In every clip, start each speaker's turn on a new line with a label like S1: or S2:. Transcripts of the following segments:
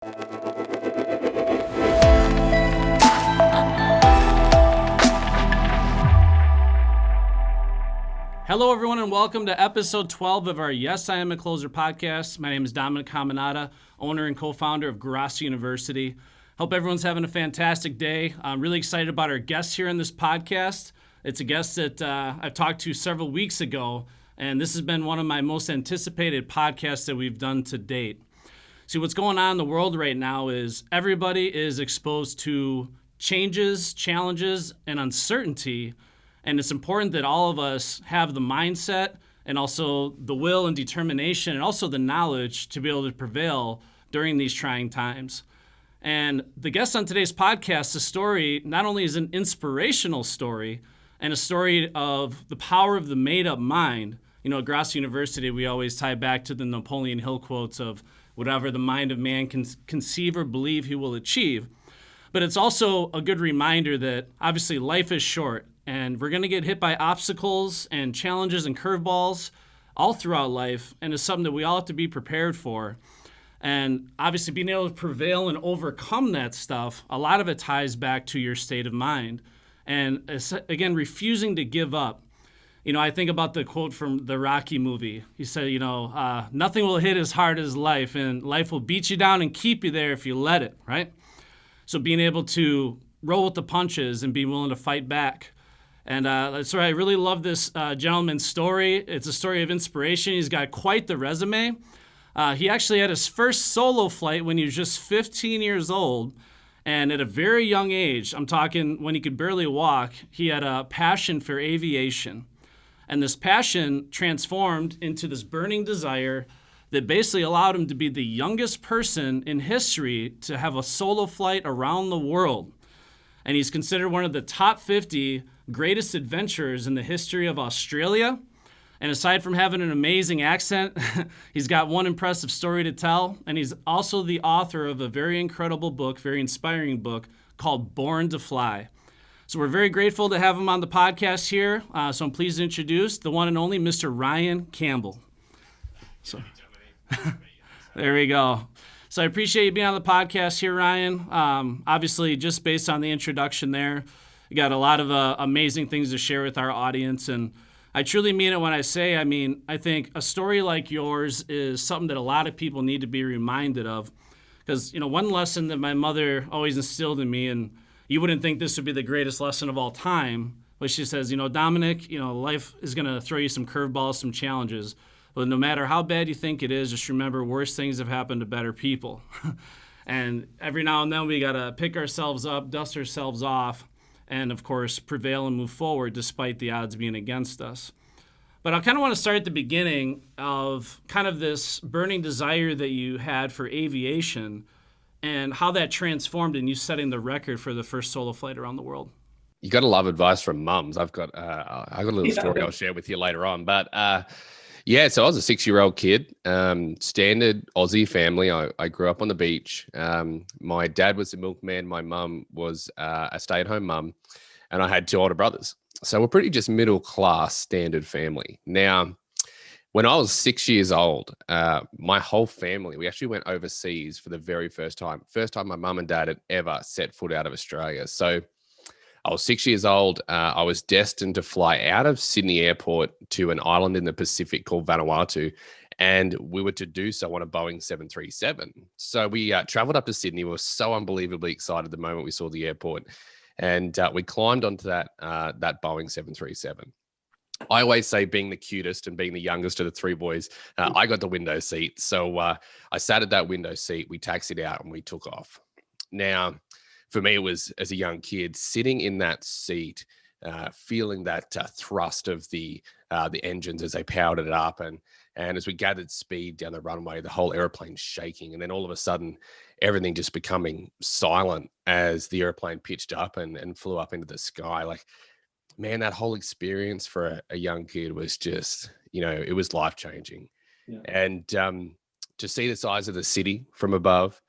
S1: Hello, everyone, and welcome to episode 12 of our Yes, I Am a Closer podcast. My name is Dominic Caminata, owner and co-founder of Garasi University. Hope everyone's having a fantastic day. I'm really excited about our guest here in this podcast. It's a guest that I've talked to several weeks ago, and this has been one of my most anticipated podcasts that we've done to date. See, what's going on in the world right now is everybody is exposed to changes, challenges, and uncertainty. And it's important that all of us have the mindset and also the will and determination and also the knowledge to be able to prevail during these trying times. And the guest on today's podcast, the story not only is an inspirational story and a story of the power of the made-up mind. You know, at Gross University, we always tie back to the Napoleon Hill quotes of whatever the mind of man can conceive or believe he will achieve. But it's also a good reminder that obviously life is short. And we're going to get hit by obstacles and challenges and curveballs all throughout life. And it's something that we all have to be prepared for. And obviously being able to prevail and overcome that stuff, a lot of it ties back to your state of mind. And again, refusing to give up. You know, I think about the quote from the Rocky movie. He said, nothing will hit as hard as life, and life will beat you down and keep you there if you let it, right? So being able to roll with the punches and be willing to fight back. And that's why I really love this gentleman's story. It's a story of inspiration. He's got quite the resume. He actually had his first solo flight when he was just 15 years old. And at a very young age, I'm talking when he could barely walk, he had a passion for aviation. And this passion transformed into this burning desire that basically allowed him to be the youngest person in history to have a solo flight around the world. And he's considered one of the top 50 greatest adventurers in the history of Australia. And aside from having an amazing accent, he's got one impressive story to tell. And he's also the author of a very incredible book, very inspiring book called Born to Fly. So we're very grateful to have him on the podcast here. So I'm pleased to introduce the one and only Mr. Ryan Campbell. So there we go. So I appreciate you being on the podcast here, Ryan. Obviously, just based on the introduction there, you got a lot of amazing things to share with our audience. And I truly mean it when I say, I think a story like yours is something that a lot of people need to be reminded of. Because, one lesson that my mother always instilled in me, and you wouldn't think this would be the greatest lesson of all time, but she says, Dominic, life is going to throw you some curveballs, some challenges. But no matter how bad you think it is, just remember worse things have happened to better people. And every now and then we got to pick ourselves up, dust ourselves off, and of course prevail and move forward despite the odds being against us. But I kind of want to start at the beginning of kind of this burning desire that you had for aviation and how that transformed in you setting the record for the first solo flight around the world.
S2: You got to love advice from mums. I've got a little story I'll share with you later on. But so I was a 6-year-old kid, standard Aussie family. I grew up on the beach. My dad was a milkman. My mum was a stay-at-home mum, and I had 2 older brothers. So we're pretty just middle-class standard family. Now, when I was 6 years old, my whole family, we actually went overseas for the very first time. First time my mum and dad had ever set foot out of Australia. So I was 6 years old. I was destined to fly out of Sydney Airport to an island in the Pacific called Vanuatu, and we were to do so on a Boeing 737. So we traveled up to Sydney. We were so unbelievably excited the moment we saw the airport, and we climbed onto that Boeing 737. I always say, being the cutest and being the youngest of the 3 boys, I got the window seat. So I sat at that window seat. We taxied out and we took off. Now, for me, it was, as a young kid, sitting in that seat, feeling that thrust of the engines as they powered it up. And as we gathered speed down the runway, the whole airplane shaking. And then all of a sudden, everything just becoming silent as the airplane pitched up and flew up into the sky. Like, man, that whole experience for a young kid was just, it was life-changing. Yeah. And to see the size of the city from above,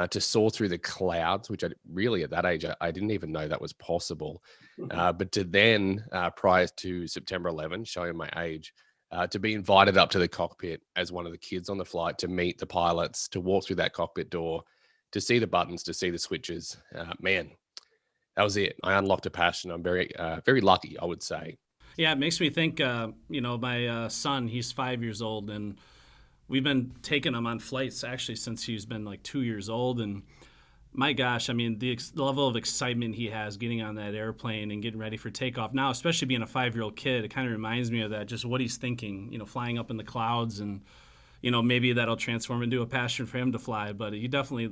S2: to soar through the clouds, which at that age, I didn't even know that was possible. But to then, prior to September 11, showing my age, to be invited up to the cockpit as one of the kids on the flight, to meet the pilots, to walk through that cockpit door, to see the buttons, to see the switches, man, that was it. I unlocked a passion. I'm very lucky, I would say.
S1: Yeah, it makes me think, my son, he's 5 years old, and we've been taking him on flights actually since he's been like 2 years old. And my gosh, I mean, the level of excitement he has getting on that airplane and getting ready for takeoff now, especially being a 5-year-old kid, it kind of reminds me of that, just what he's thinking, flying up in the clouds. And, maybe that'll transform into a passion for him to fly, but he definitely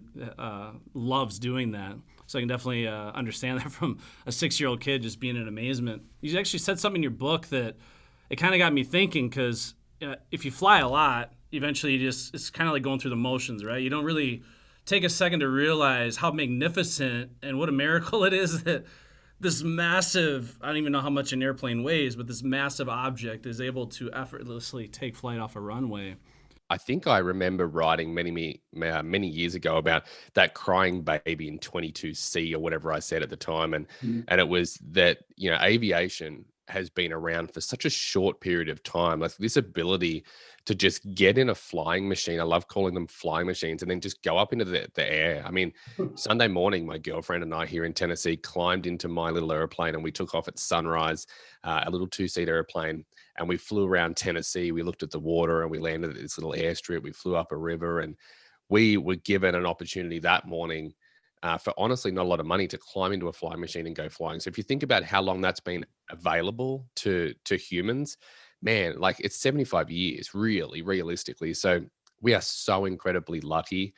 S1: loves doing that. So I can definitely understand that from a 6-year-old kid just being in amazement. You actually said something in your book that it kind of got me thinking, because if you fly a lot, eventually it's kind of like going through the motions, right? You don't really take a second to realize how magnificent and what a miracle it is that this massive, I don't even know how much an airplane weighs, but this massive object is able to effortlessly take flight off a runway.
S2: I think I remember writing many years ago about that crying baby in 22C or whatever I said at the time, and it was that aviation has been around for such a short period of time. Like this ability to just get in a flying machine. I love calling them flying machines, and then just go up into the air. I mean, Sunday morning, my girlfriend and I here in Tennessee climbed into my little airplane, and we took off at sunrise, a little 2-seat airplane. And we flew around Tennessee. We looked at the water, and we landed at this little airstrip. We flew up a river, and we were given an opportunity that morning for honestly not a lot of money to climb into a flying machine and go flying. So if you think about how long that's been available to humans, man, like it's 75 years, really, realistically. So we are so incredibly lucky,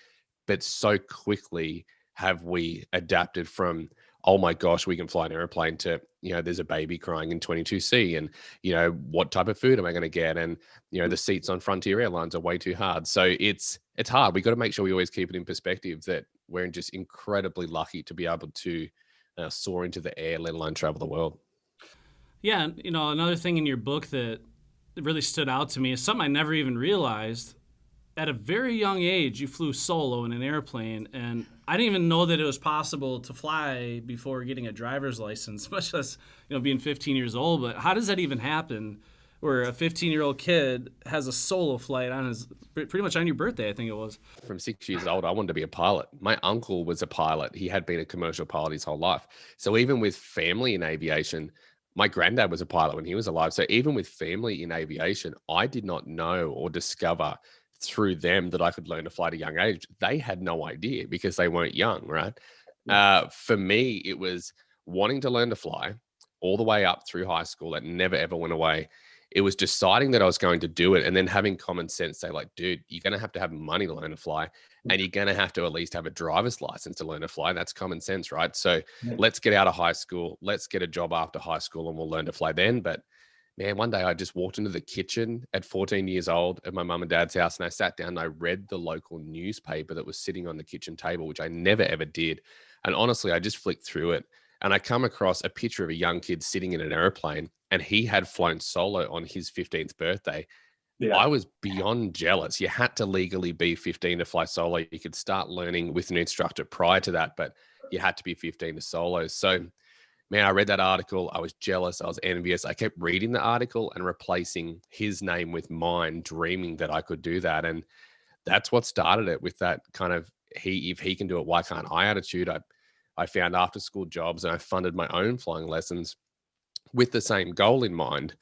S2: but so quickly have we adapted from, oh my gosh, we can fly an airplane, to, there's a baby crying in 22C, and, what type of food am I going to get? And, the seats on Frontier Airlines are way too hard. So it's hard. We got to make sure we always keep it in perspective that we're just incredibly lucky to be able to soar into the air, let alone travel the world.
S1: Yeah, another thing in your book that really stood out to me is something I never even realized. At a very young age, you flew solo in an airplane, and I didn't even know that it was possible to fly before getting a driver's license, much less, being 15 years old. But how does that even happen, where a 15-year-old kid has a solo flight on pretty much on your birthday, I think it was?
S2: From 6 years old, I wanted to be a pilot. My uncle was a pilot. He had been a commercial pilot his whole life. So even with family in aviation, my granddad was a pilot when he was alive. So even with family in aviation, I did not know or discover through them that I could learn to fly at a young age. They had no idea because they weren't young, right? Yeah. For me, it was wanting to learn to fly all the way up through high school. That never, ever went away. It was deciding that I was going to do it, and then having common sense say, like, dude, you're going to have money to learn to fly, and you're going to have to at least have a driver's license to learn to fly. That's common sense, right? So let's get out of high school. Let's get a job after high school, and we'll learn to fly then. But man, one day I just walked into the kitchen at 14 years old at my mum and dad's house, and I sat down and I read the local newspaper that was sitting on the kitchen table, which I never, ever did. And honestly, I just flicked through it, and I come across a picture of a young kid sitting in an airplane, and he had flown solo on his 15th birthday. Yeah. I was beyond jealous. You had to legally be 15 to fly solo. You could start learning with an instructor prior to that, but you had to be 15 to solo. So man, I read that article. I was jealous. I was envious. I kept reading the article and replacing his name with mine, dreaming that I could do that. And that's what started it, with that kind of, if he can do it, why can't I attitude. I found after school jobs, and I funded my own flying lessons with the same goal in mind.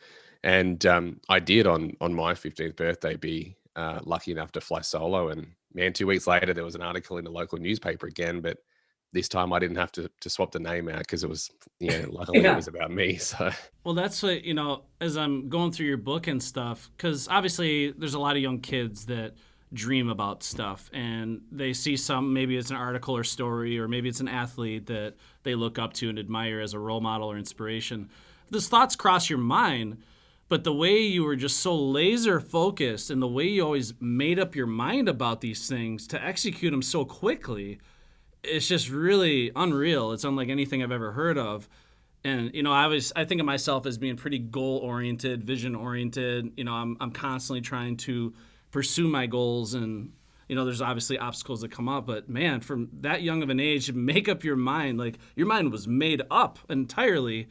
S2: And I did on my 15th birthday be lucky enough to fly solo. And man, 2 weeks later, there was an article in the local newspaper again, but this time I didn't have to swap the name out, because it was, luckily it was about me. So,
S1: well, that's what, as I'm going through your book and stuff, because obviously there's a lot of young kids that dream about stuff, and they see maybe it's an article or story, or maybe it's an athlete that they look up to and admire as a role model or inspiration. Those thoughts cross your mind, but the way you were just so laser focused, and the way you always made up your mind about these things to execute them so quickly, it's just really unreal. It's unlike anything I've ever heard of. And, I think of myself as being pretty goal-oriented, vision-oriented. I'm constantly trying to pursue my goals, and, there's obviously obstacles that come up. But, man, from that young of an age, make up your mind. Like, your mind was made up entirely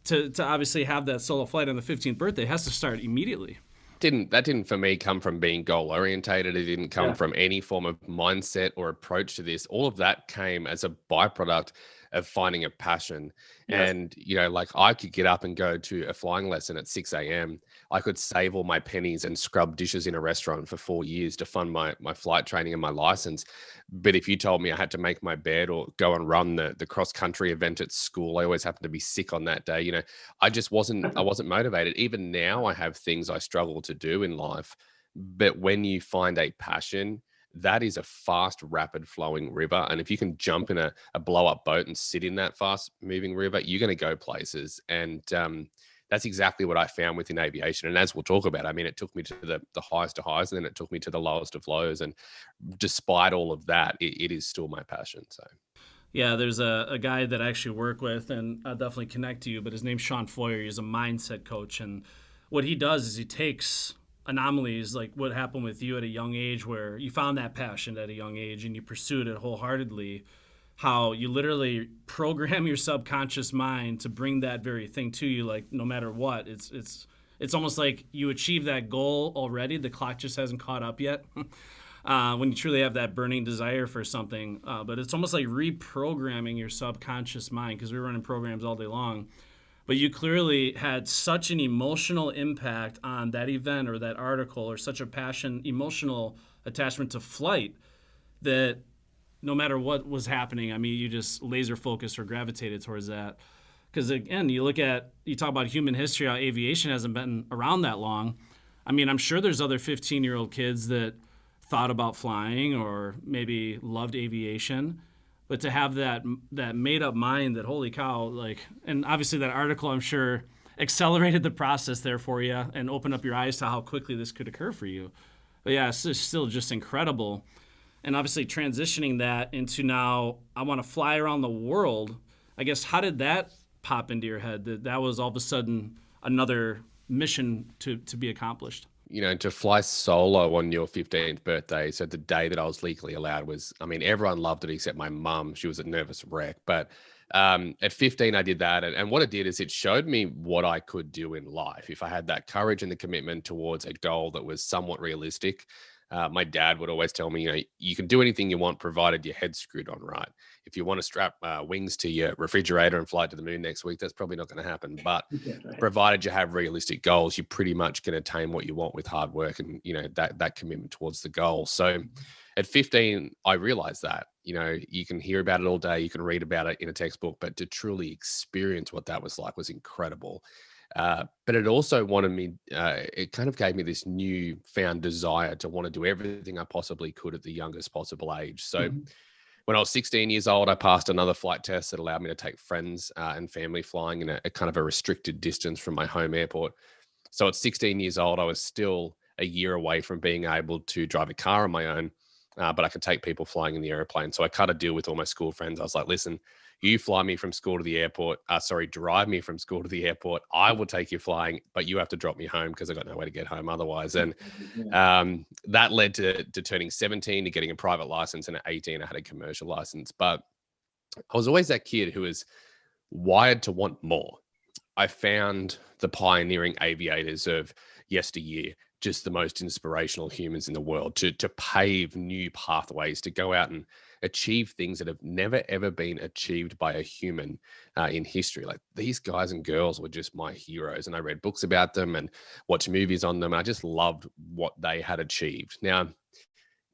S1: to obviously have that solo flight on the 15th birthday. It has to start immediately.
S2: That didn't for me come from being goal orientated. It didn't come from any form of mindset or approach to this. All of that came as a byproduct of finding a passion.
S3: Yes.
S2: And, like I could get up and go to a flying lesson at 6 a.m. I could save all my pennies and scrub dishes in a restaurant for 4 years to fund my flight training and my license. But if you told me I had to make my bed or go and run the cross country event at school, I always happened to be sick on that day. I wasn't motivated. Even now I have things I struggle to do in life. But when you find a passion, that is a fast, rapid flowing river. And if you can jump in a blow up boat and sit in that fast moving river, you're going to go places. And that's exactly what I found within aviation. And as we'll talk about, I mean, it took me to the highest of highs, and then it took me to the lowest of lows. And despite all of that, it is still my passion. So.
S1: Yeah, there's a guy that I actually work with, and I'll definitely connect to you, but his name's Sean Foyer. He's a mindset coach. And what he does is he takes anomalies like what happened with you at a young age, where you found that passion at a young age and you pursued it wholeheartedly, how you literally program your subconscious mind to bring that very thing to you, like no matter what. It's almost like you achieve that goal already. The clock just hasn't caught up yet. When you truly have that burning desire for something. But it's almost like reprogramming your subconscious mind, because we're running programs all day long. But you clearly had such an emotional impact on that event or that article, or such a emotional attachment to flight, that no matter what was happening, I mean, you just laser focused or gravitated towards that. Because again, you talk about human history, how aviation hasn't been around that long. I mean, I'm sure there's other 15-year-old kids that thought about flying or maybe loved aviation, but to have that made up mind that, holy cow, like, and obviously that article, I'm sure, accelerated the process there for you and opened up your eyes to how quickly this could occur for you. But yeah, it's still just incredible. And obviously transitioning that into now, I want to fly around the world. I guess, how did that pop into your head, that was all of a sudden another mission to be accomplished?
S2: To fly solo on your 15th birthday, so the day that I was legally allowed, I mean, everyone loved it except my mum. She was a nervous wreck. But at 15, I did that. And what it did is it showed me what I could do in life if I had that courage and the commitment towards a goal that was somewhat realistic. My dad would always tell me, you can do anything you want provided your head's screwed on right. If you want to strap wings to your refrigerator and fly to the moon next week, that's probably not going to happen. But provided you have realistic goals, you pretty much can attain what you want with hard work and, that commitment towards the goal. So at 15, I realized that, you can hear about it all day, you can read about it in a textbook, but to truly experience what that was like was incredible. But it also it kind of gave me this new found desire to want to do everything I possibly could at the youngest possible age. So when I was 16 years old, I passed another flight test that allowed me to take friends and family flying in a kind of a restricted distance from my home airport. So at 16 years old, I was still a year away from being able to drive a car on my own, but I could take people flying in the airplane. So I cut a deal with all my school friends. I was like, listen, you fly me from school to the airport. Drive me from school to the airport. I will take you flying, but you have to drop me home because I got no way to get home otherwise. And that led to turning 17, to getting a private license, and at 18, I had a commercial license. But I was always that kid who was wired to want more. I found the pioneering aviators of yesteryear just the most inspirational humans in the world, to pave new pathways, to go out and achieve things that have never, ever been achieved by a human in history. Like, these guys and girls were just my heroes. And I read books about them and watched movies on them. And I just loved what they had achieved. Now,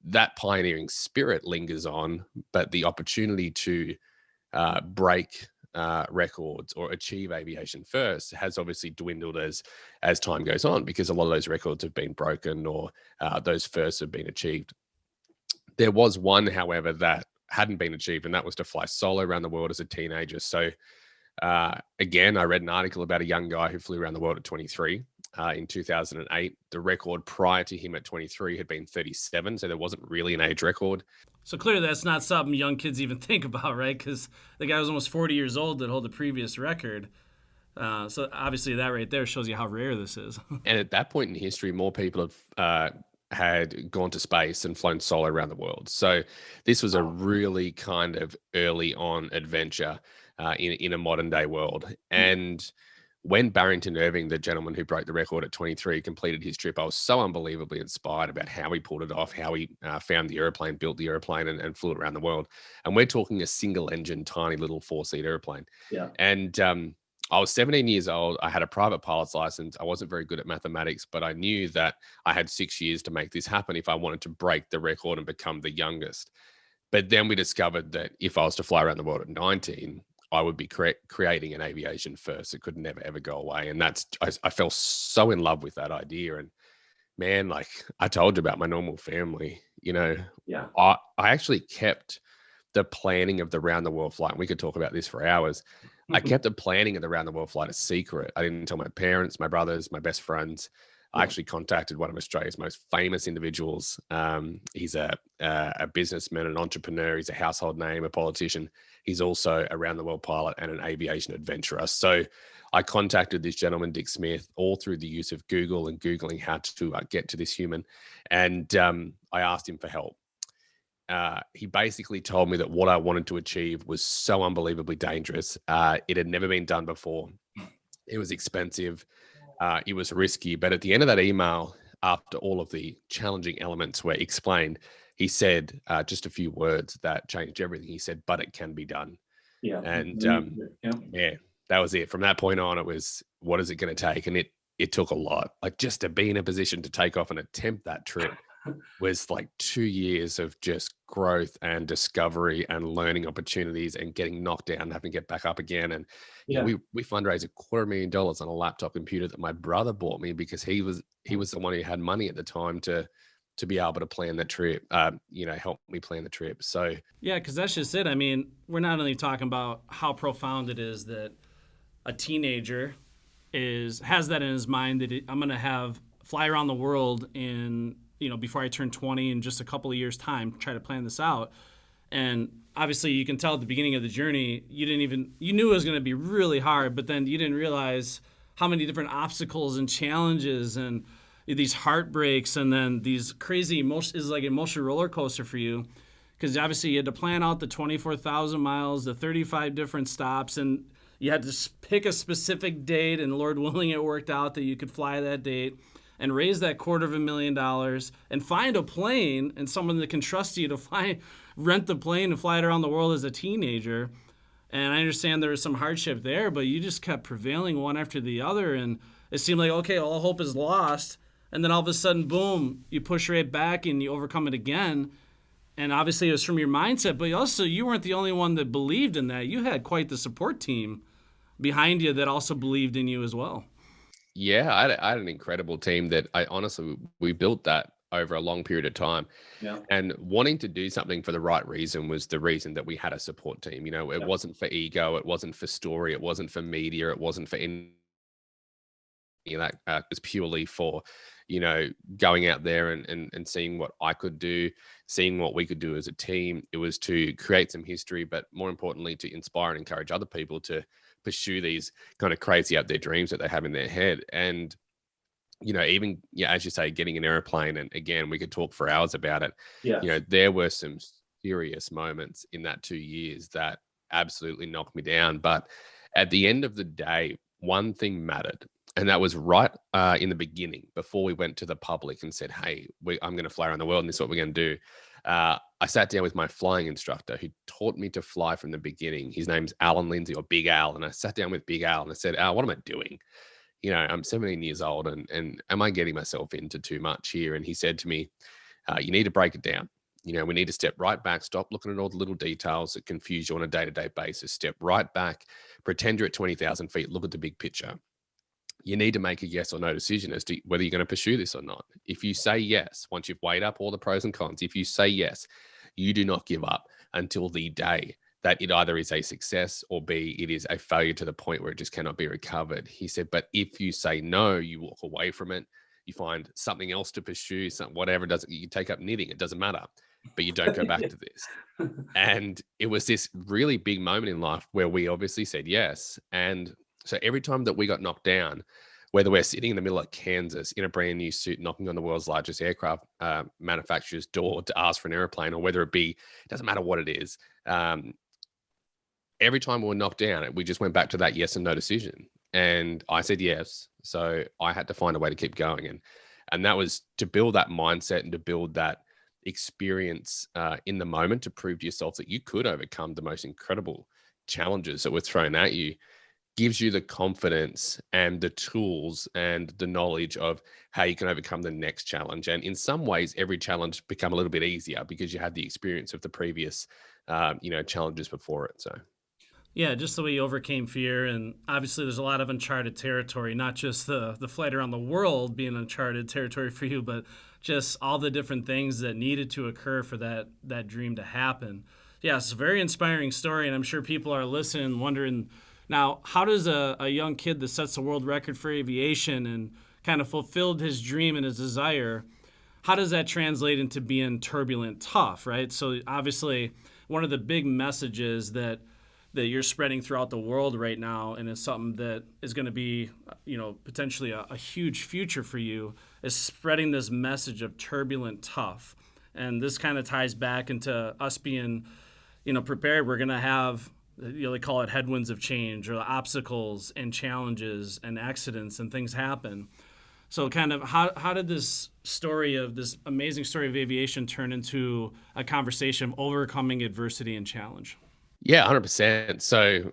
S2: that pioneering spirit lingers on, but the opportunity to break records or achieve aviation first has obviously dwindled as time goes on, because a lot of those records have been broken, or those firsts have been achieved. There was one, however, that hadn't been achieved, and that was to fly solo around the world as a teenager. So again, I read an article about a young guy who flew around the world at 23 in 2008. The record prior to him at 23 had been 37, so there wasn't really an age record.
S1: So clearly that's not something young kids even think about, right? Because the guy was almost 40 years old that held the previous record. So obviously that right there shows you how rare this is.
S2: And at that point in history, more people had gone to space and flown solo around the world. So this was a really kind of early on adventure in a modern day world. And when Barrington Irving, the gentleman who broke the record at 23, completed his trip, I was so unbelievably inspired about how he pulled it off, how he found the airplane, built the airplane, and flew it around the world. And we're talking a single engine, tiny little 4-seat airplane.
S3: Yeah.
S2: And I was 17 years old. I had a private pilot's license. I wasn't very good at mathematics, but I knew that I had 6 years to make this happen if I wanted to break the record and become the youngest. But then we discovered that if I was to fly around the world at 19, I would be creating an aviation first. It could never, ever go away. And I fell so in love with that idea. And man, like I told you about my normal family,
S3: Yeah.
S2: I actually kept the planning of the round the world flight. And we could talk about this for hours. I kept the planning of the round the world flight a secret. I didn't tell my parents, my brothers, my best friends. I actually contacted one of Australia's most famous individuals. He's a businessman, an entrepreneur. He's a household name, a politician. He's also a round the world pilot and an aviation adventurer. So I contacted this gentleman, Dick Smith, all through the use of Google and Googling how to get to this human. And I asked him for help. He basically told me that what I wanted to achieve was so unbelievably dangerous. It had never been done before. It was expensive. It was risky. But at the end of that email, after all of the challenging elements were explained, he said just a few words that changed everything. He said, but it can be done.
S3: Yeah.
S2: And yeah, that was it. From that point on, it was, what is it going to take? And it took a lot. Like just to be in a position to take off and attempt that trip was like 2 years of just growth and discovery and learning opportunities and getting knocked down and having to get back up again. And we fundraised $250,000 on a laptop computer that my brother bought me because he was the one who had money at the time to be able to plan the trip, help me plan the trip. So
S1: yeah, because that's just it. I mean, we're not only talking about how profound it is that a teenager has that in his mind that I'm going to fly around the world in before I turn 20 in just a couple of years' time, try to plan this out. And obviously you can tell at the beginning of the journey, you knew it was going to be really hard, but then you didn't realize how many different obstacles and challenges and these heartbreaks and then these crazy is like an emotional roller coaster for you. Because obviously you had to plan out the 24,000 miles, the 35 different stops, and you had to pick a specific date, and Lord willing, it worked out that you could fly that date and raise that $250,000 and find a plane and someone that can trust you to rent the plane and fly it around the world as a teenager. And I understand there was some hardship there, but you just kept prevailing one after the other. And it seemed like, okay, all hope is lost. And then all of a sudden, boom, you push right back and you overcome it again. And obviously it was from your mindset, but also you weren't the only one that believed in that. You had quite the support team behind you that also believed in you as well.
S2: Yeah, I had an incredible team that we built that over a long period of time.
S3: Yeah.
S2: And wanting to do something for the right reason was the reason that we had a support team. It wasn't for ego, it wasn't for story, it wasn't for media, it wasn't for any of that. It was purely for, going out there and seeing what I could do, seeing what we could do as a team. It was to create some history, but more importantly, to inspire and encourage other people to pursue these kind of crazy out there dreams that they have in their head. And even as you say, getting an airplane, and again we could talk for hours about it. There were some serious moments in that 2 years that absolutely knocked me down, but at the end of the day, one thing mattered, and that was right in the beginning, before we went to the public and said, hey, I'm going to fly around the world and this is what we're going to do. I sat down with my flying instructor who taught me to fly from the beginning. His name's Alan Lindsay, or Big Al. And I sat down with Big Al and I said, Al, what am I doing? I'm 17 years old and am I getting myself into too much here? And he said to me, you need to break it down. We need to step right back, stop looking at all the little details that confuse you on a day-to-day basis. Step right back, pretend you're at 20,000 feet, look at the big picture. You need to make a yes or no decision as to whether you're going to pursue this or not. If you say yes, once you've weighed up all the pros and cons, if you say yes, you do not give up until the day that it either is a success or B, it is a failure to the point where it just cannot be recovered. He said, but if you say no, you walk away from it, you find something else to pursue, whatever, you take up knitting, it doesn't matter, but you don't go back to this. And it was this really big moment in life where we obviously said yes. And so every time that we got knocked down, whether we're sitting in the middle of Kansas in a brand new suit, knocking on the world's largest aircraft manufacturer's door to ask for an airplane, or whether it be, it doesn't matter what it is. Every time we were knocked down, we just went back to that yes and no decision. And I said yes. So I had to find a way to keep going. And that was to build that mindset and to build that experience in the moment to prove to yourself that you could overcome the most incredible challenges that were thrown at you, gives you the confidence and the tools and the knowledge of how you can overcome the next challenge. And in some ways, every challenge become a little bit easier because you had the experience of the previous, challenges before it. So.
S1: Yeah, just the way you overcame fear, and obviously there's a lot of uncharted territory. Not just the flight around the world being uncharted territory for you, but just all the different things that needed to occur for that dream to happen. Yeah, it's a very inspiring story, and I'm sure people are listening and wondering now, how does a young kid that sets the world record for aviation and kind of fulfilled his dream and his desire, how does that translate into being turbulent tough, right? So obviously, one of the big messages that you're spreading throughout the world right now, and it's something that is going to be, potentially a huge future for you, is spreading this message of turbulent tough. And this kind of ties back into us being, prepared. We're going to have, they call it headwinds of change, or obstacles and challenges and accidents and things happen. So kind of how did this amazing story of aviation turn into a conversation of overcoming adversity and challenge?
S2: Yeah, 100%. So,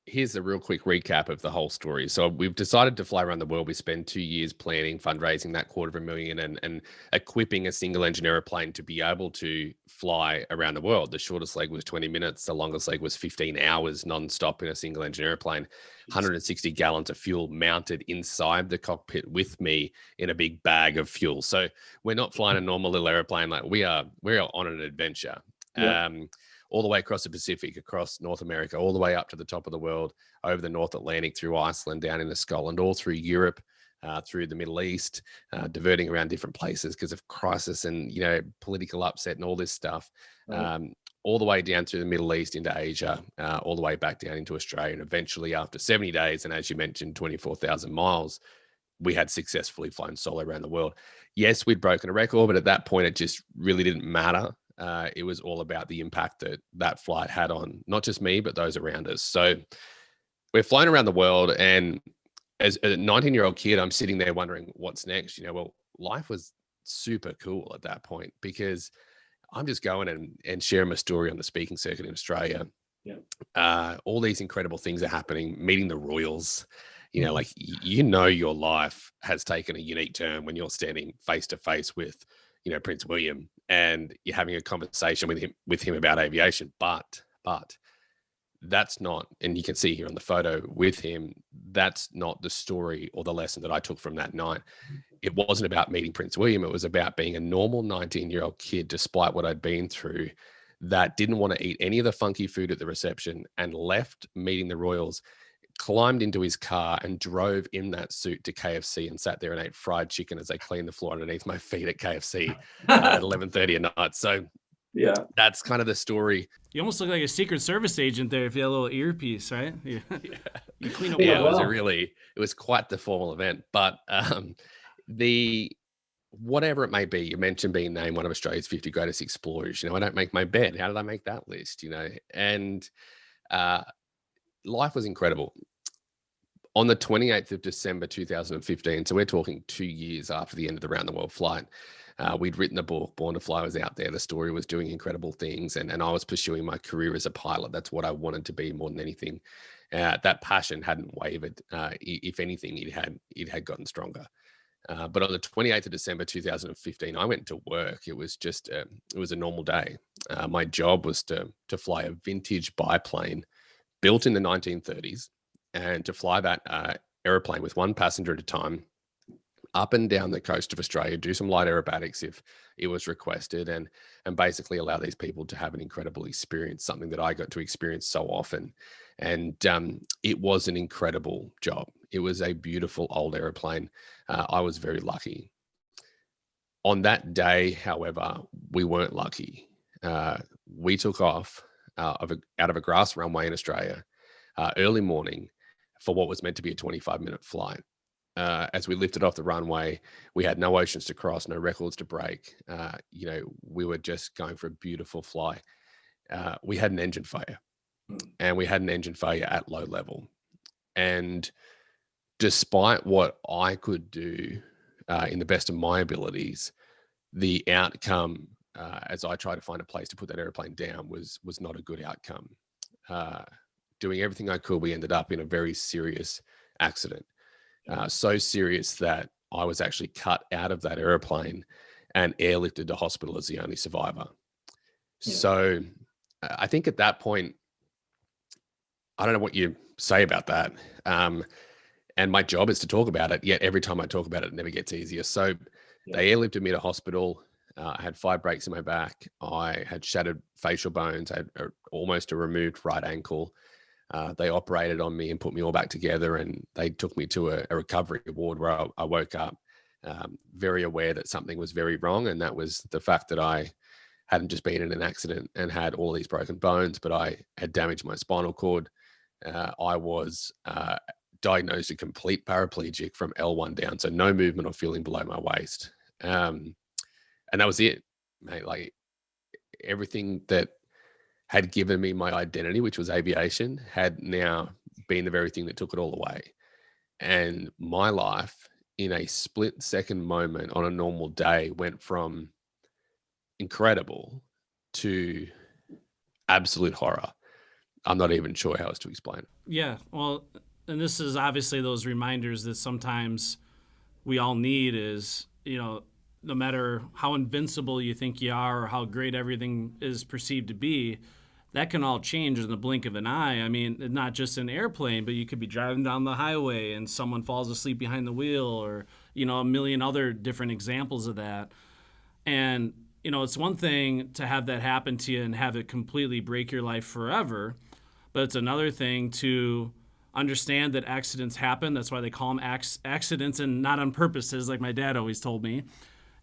S2: here's a real quick recap of the whole story. So we've decided to fly around the world. We spent 2 years planning, fundraising that $250,000 and equipping a single engine airplane to be able to fly around the world. The shortest leg was 20 minutes. The longest leg was 15 hours nonstop in a single engine airplane, 160 gallons of fuel mounted inside the cockpit with me in a big bag of fuel. So we're not flying a normal little airplane. Like we're on an adventure.
S1: Yeah.
S2: All the way across the Pacific, across North America, all the way up to the top of the world, over the North Atlantic, through Iceland, down into Scotland, all through Europe, through the Middle East, diverting around different places because of crisis and, political upset and all this stuff, all the way down through the Middle East into Asia, all the way back down into Australia. And eventually after 70 days, and as you mentioned, 24,000 miles, we had successfully flown solo around the world. Yes, we'd broken a record, but at that point, it just really didn't matter. It was all about the impact that flight had on not just me, but those around us. So we're flying around the world, and as a 19-year-old kid, I'm sitting there wondering what's next. Well, life was super cool at that point because I'm just going and sharing my story on the speaking circuit in Australia. Yeah. All these incredible things are happening, meeting the royals. Your life has taken a unique turn when you're standing face to face with Prince William, and you're having a conversation with him about aviation. But that's not, and you can see here on the photo with him, that's not the story or the lesson that I took from that night. It wasn't about meeting Prince William. It was about being a normal 19-year-old kid, despite what I'd been through, that didn't want to eat any of the funky food at the reception and left meeting the royals, climbed into his car and drove in that suit to KFC and sat there and ate fried chicken as they cleaned the floor underneath my feet at KFC at 11:30 at night. So yeah, that's kind of the story.
S1: You almost look like a Secret Service agent there if you had a little earpiece, right? Yeah. You clean up.
S2: Yeah, it was quite the formal event. But whatever it may be, you mentioned being named one of Australia's 50 greatest explorers. I don't make my bed. How did I make that list? And life was incredible. On the 28th of December 2015, so we're talking 2 years after the end of the round the world flight, we'd written the book, Born to Fly was out there. The story was doing incredible things, and I was pursuing my career as a pilot. That's what I wanted to be more than anything. That passion hadn't wavered. If anything, it had gotten stronger. But on the 28th of December 2015, I went to work. It was just it was a normal day. My job was to fly a vintage biplane built in the 1930s, and to fly that airplane with one passenger at a time up and down the coast of Australia, do some light aerobatics if it was requested, and basically allow these people to have an incredible experience, something that I got to experience so often. And it was an incredible job. It was a beautiful old airplane. I was very lucky. On that day, however, we weren't lucky. We took off out of a grass runway in Australia early morning for what was meant to be a 25-minute flight. As we lifted off the runway, we had no oceans to cross, no records to break. We were just going for a beautiful flight. We had an engine failure, and we had an engine failure at low level. And despite what I could do in the best of my abilities, the outcome, as I tried to find a place to put that airplane down, was not a good outcome. Doing everything I could, we ended up in a very serious accident. So serious that I was actually cut out of that airplane and airlifted to hospital as the only survivor.
S3: Yeah.
S2: So I think at that point, I don't know what you say about that. And my job is to talk about it. Yet every time I talk about it, it never gets easier. So they airlifted me to hospital. I had 5 breaks in my back. I had shattered facial bones. I had almost a removed right ankle. They operated on me and put me all back together, and they took me to a recovery ward where I woke up very aware that something was very wrong. And that was the fact that I hadn't just been in an accident and had all these broken bones, but I had damaged my spinal cord. I was diagnosed a complete paraplegic from L1 down, so no movement or feeling below my waist. And that was it, mate. Like, everything that had given me my identity, which was aviation, had now been the very thing that took it all away. And my life, in a split second moment on a normal day, went from incredible to absolute horror. I'm not even sure how else to explain it.
S1: Yeah, well, and this is obviously those reminders that sometimes we all need is, no matter how invincible you think you are or how great everything is perceived to be, that can all change in the blink of an eye. I mean, not just an airplane, but you could be driving down the highway and someone falls asleep behind the wheel, or, a million other different examples of that. And, it's one thing to have that happen to you and have it completely break your life forever, but it's another thing to understand that accidents happen. That's why they call them accidents and not on purposes, like my dad always told me.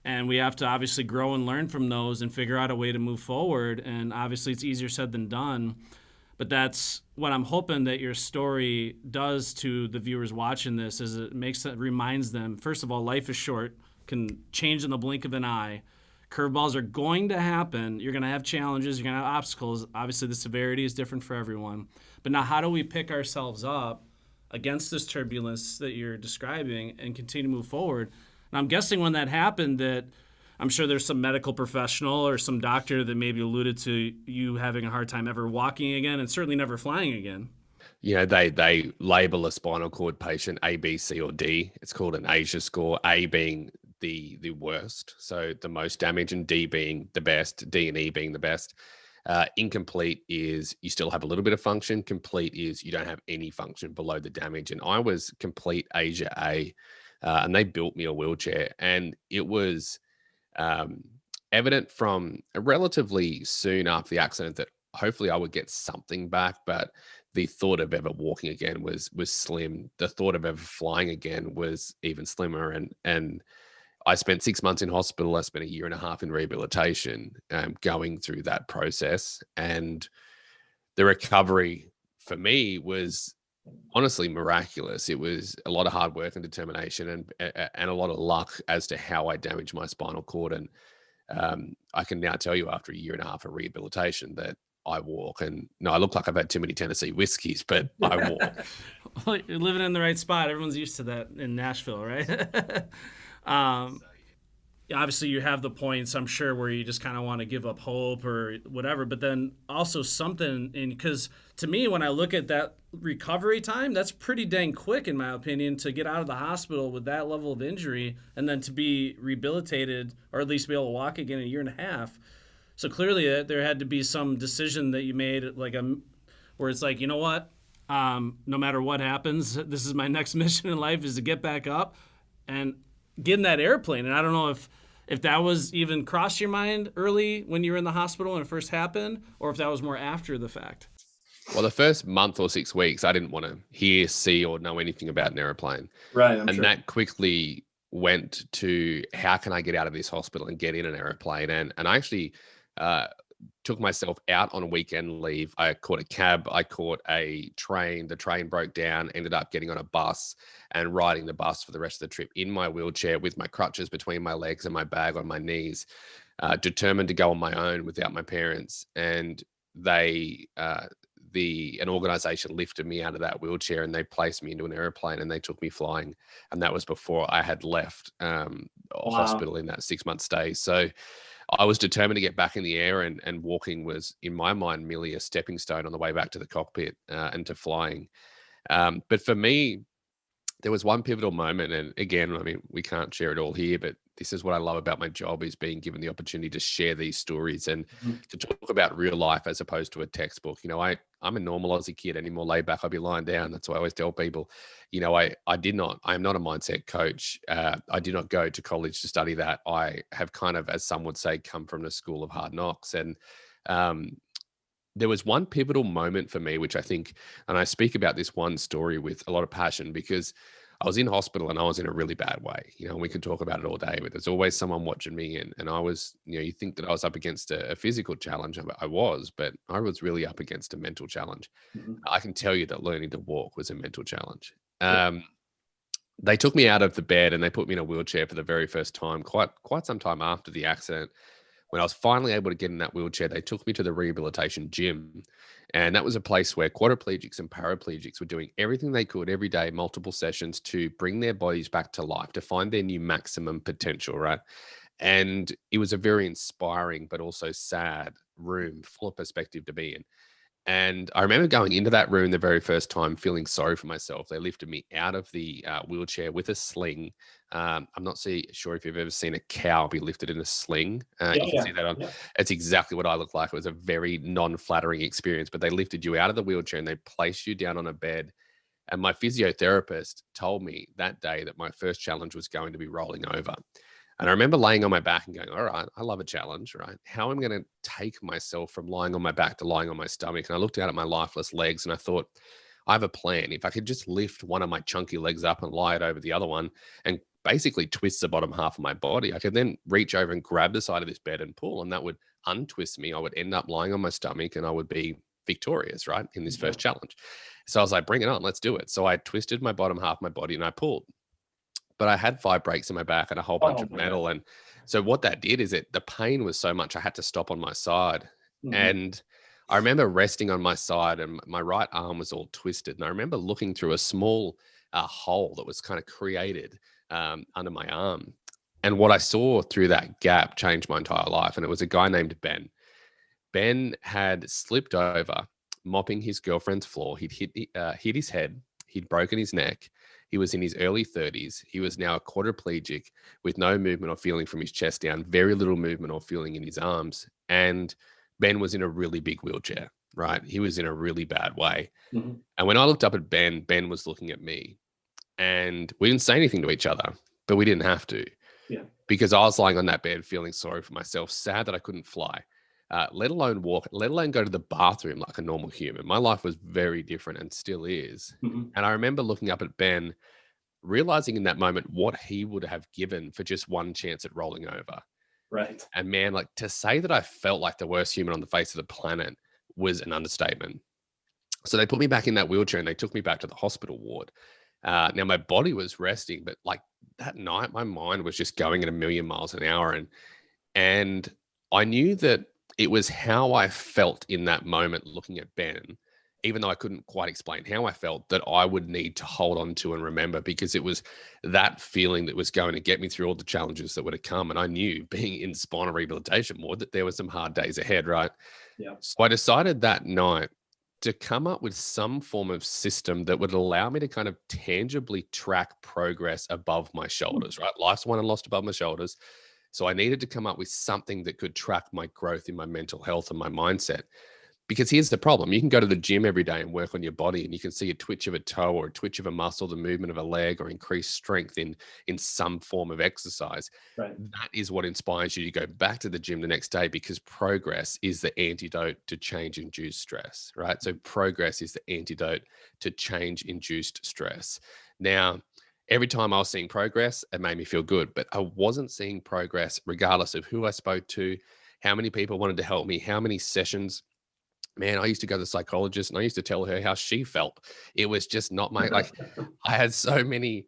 S1: And we have to obviously grow and learn from those and figure out a way to move forward. And obviously it's easier said than done. But that's what I'm hoping that your story does to the viewers watching this, is it reminds them, first of all, life is short, can change in the blink of an eye. Curveballs are going to happen. You're going to have challenges. You're going to have obstacles. Obviously, the severity is different for everyone. But now, how do we pick ourselves up against this turbulence that you're describing and continue to move forward? And I'm guessing when that happened, that I'm sure there's some medical professional or some doctor that maybe alluded to you having a hard time ever walking again, and certainly never flying again.
S2: They label a spinal cord patient A, B, C, or D. It's called an ASIA score, A being the worst, so the most damage, and D being the best, D and E being the best. Incomplete is you still have a little bit of function. Complete is you don't have any function below the damage. And I was complete ASIA A, and they built me a wheelchair. And it was evident from relatively soon after the accident that hopefully I would get something back, but the thought of ever walking again was slim. The thought of ever flying again was even slimmer. And I spent 6 months in hospital. I spent 1.5 years in rehabilitation, going through that process. And the recovery for me was honestly miraculous. It was a lot of hard work and determination and a lot of luck as to how I damaged my spinal cord. And I can now tell you, after 1.5 years of rehabilitation, that I walk. And no, I look like I've had too many Tennessee whiskeys, but I walk.
S1: Well, you're living in the right spot. Everyone's used to that in Nashville, right? Obviously you have the points, I'm sure, where you just kind of want to give up hope or whatever, but then also something, because to me, when I look at that recovery time, that's pretty dang quick, in my opinion, to get out of the hospital with that level of injury and then to be rehabilitated, or at least be able to walk again in 1.5 years. So clearly there had to be some decision that you made, where it's like, you know what, no matter what happens, this is my next mission in life, is to get back up and get in that airplane. And I don't know if that was even crossed your mind early when you were in the hospital and it first happened, or if that was more after the fact.
S2: Well, the first month or 6 weeks, I didn't want to hear, see, or know anything about an airplane.
S3: Right.
S2: And that quickly went to, how can I get out of this hospital and get in an airplane? And I actually took myself out on a weekend leave. I caught a cab. I caught a train. The train broke down, ended up getting on a bus and riding the bus for the rest of the trip in my wheelchair with my crutches between my legs and my bag on my knees, determined to go on my own without my parents. And the an organization lifted me out of that wheelchair and they placed me into an airplane and they took me flying. And that was before I had left a hospital in that 6-month stay. So I was determined to get back in the air, and walking was, in my mind, merely a stepping stone on the way back to the cockpit and to flying. But for me, there was one pivotal moment, and again, I mean, we can't share it all here, but this is what I love about my job, is being given the opportunity to share these stories and to talk about real life as opposed to a textbook. You know, I'm a normal Aussie kid. Any more laid back, I'll be lying down. That's why I always tell people, you know, I am not a mindset coach. I did not go to college to study that. I have kind of, as some would say, come from the school of hard knocks. And there was one pivotal moment for me, which I think, and I speak about this one story with a lot of passion, because I was in hospital and I was in a really bad way. You know, we could talk about it all day, but there's always someone watching me. And I was, you know, you think that I was up against a physical challenge. I was, but I was really up against a mental challenge. I can tell you that learning to walk was a mental challenge. They took me out of the bed and they put me in a wheelchair for the very first time, quite some time after the accident. When I was finally able to get in that wheelchair, they took me to the rehabilitation gym. And that was a place where quadriplegics and paraplegics were doing everything they could every day, multiple sessions, to bring their bodies back to life, to find their new maximum potential, right? And it was a very inspiring, but also sad room, full of perspective to be in. And I remember going into that room the very first time, feeling sorry for myself. They lifted me out of the wheelchair with a sling. I'm not sure if you've ever seen a cow be lifted in a sling. You can see that on. Yeah. It's exactly what I look like. It was a very non-flattering experience, but they lifted you out of the wheelchair and they placed you down on a bed. And my physiotherapist told me that day that my first challenge was going to be rolling over. And I remember laying on my back and going, all right, I love a challenge, right? How am I going to take myself from lying on my back to lying on my stomach? And I looked down at my lifeless legs and I thought, I have a plan. If I could just lift one of my chunky legs up and lie it over the other one and basically twist the bottom half of my body, I could then reach over and grab the side of this bed and pull, and that would untwist me. I would end up lying on my stomach and I would be victorious, right, in this first challenge. So I was like, bring it on, let's do it. So I twisted my bottom half of my body and I pulled. But I had 5 breaks in my back and a whole bunch of metal. God. And so what that did is the pain was so much, I had to stop on my side. And I remember resting on my side and my right arm was all twisted. And I remember looking through a small hole that was kind of created under my arm. And what I saw through that gap changed my entire life. And it was a guy named Ben. Ben had slipped over, mopping his girlfriend's floor. He'd hit his head. He'd broken his neck. He was in his early 30s. He was now a quadriplegic with no movement or feeling from his chest down, very little movement or feeling in his arms. And Ben was in a really big wheelchair, right? He was in a really bad way. And when I looked up at Ben, Ben was looking at me. And we didn't say anything to each other, but we didn't have to. Because I was lying on that bed feeling sorry for myself, sad that I couldn't fly. Let alone walk, let alone go to the bathroom like a normal human. My life was very different and still is. And I remember looking up at Ben, realizing in that moment what he would have given for just one chance at rolling over.
S3: Right.
S2: And man, like, to say that I felt like the worst human on the face of the planet was an understatement. So they put me back in that wheelchair and they took me back to the hospital ward. Now my body was resting, but like that night, my mind was just going at 1,000,000 miles an hour. And I knew that it was how I felt in that moment looking at Ben, even though I couldn't quite explain how I felt, that I would need to hold on to and remember, because it was that feeling that was going to get me through all the challenges that would have come. And I knew, being in spinal rehabilitation ward, that there were some hard days ahead, right?
S3: Yeah.
S2: So I decided that night to come up with some form of system that would allow me to kind of tangibly track progress above my shoulders, right? Life's won and lost above my shoulders. So I needed to come up with something that could track my growth in my mental health and my mindset. Because here's the problem. You can go to the gym every day and work on your body, and you can see a twitch of a toe or a twitch of a muscle, the movement of a leg, or increased strength in some form of exercise.
S3: Right.
S2: That is what inspires you to go back to the gym the next day, because progress is the antidote to change-induced stress, right? So progress is the antidote to change-induced stress. Now, every time I was seeing progress, it made me feel good, but I wasn't seeing progress regardless of who I spoke to, how many people wanted to help me, how many sessions. Man, I used to go to the psychologist and I used to tell her how she felt. It was just not my, like, I had so many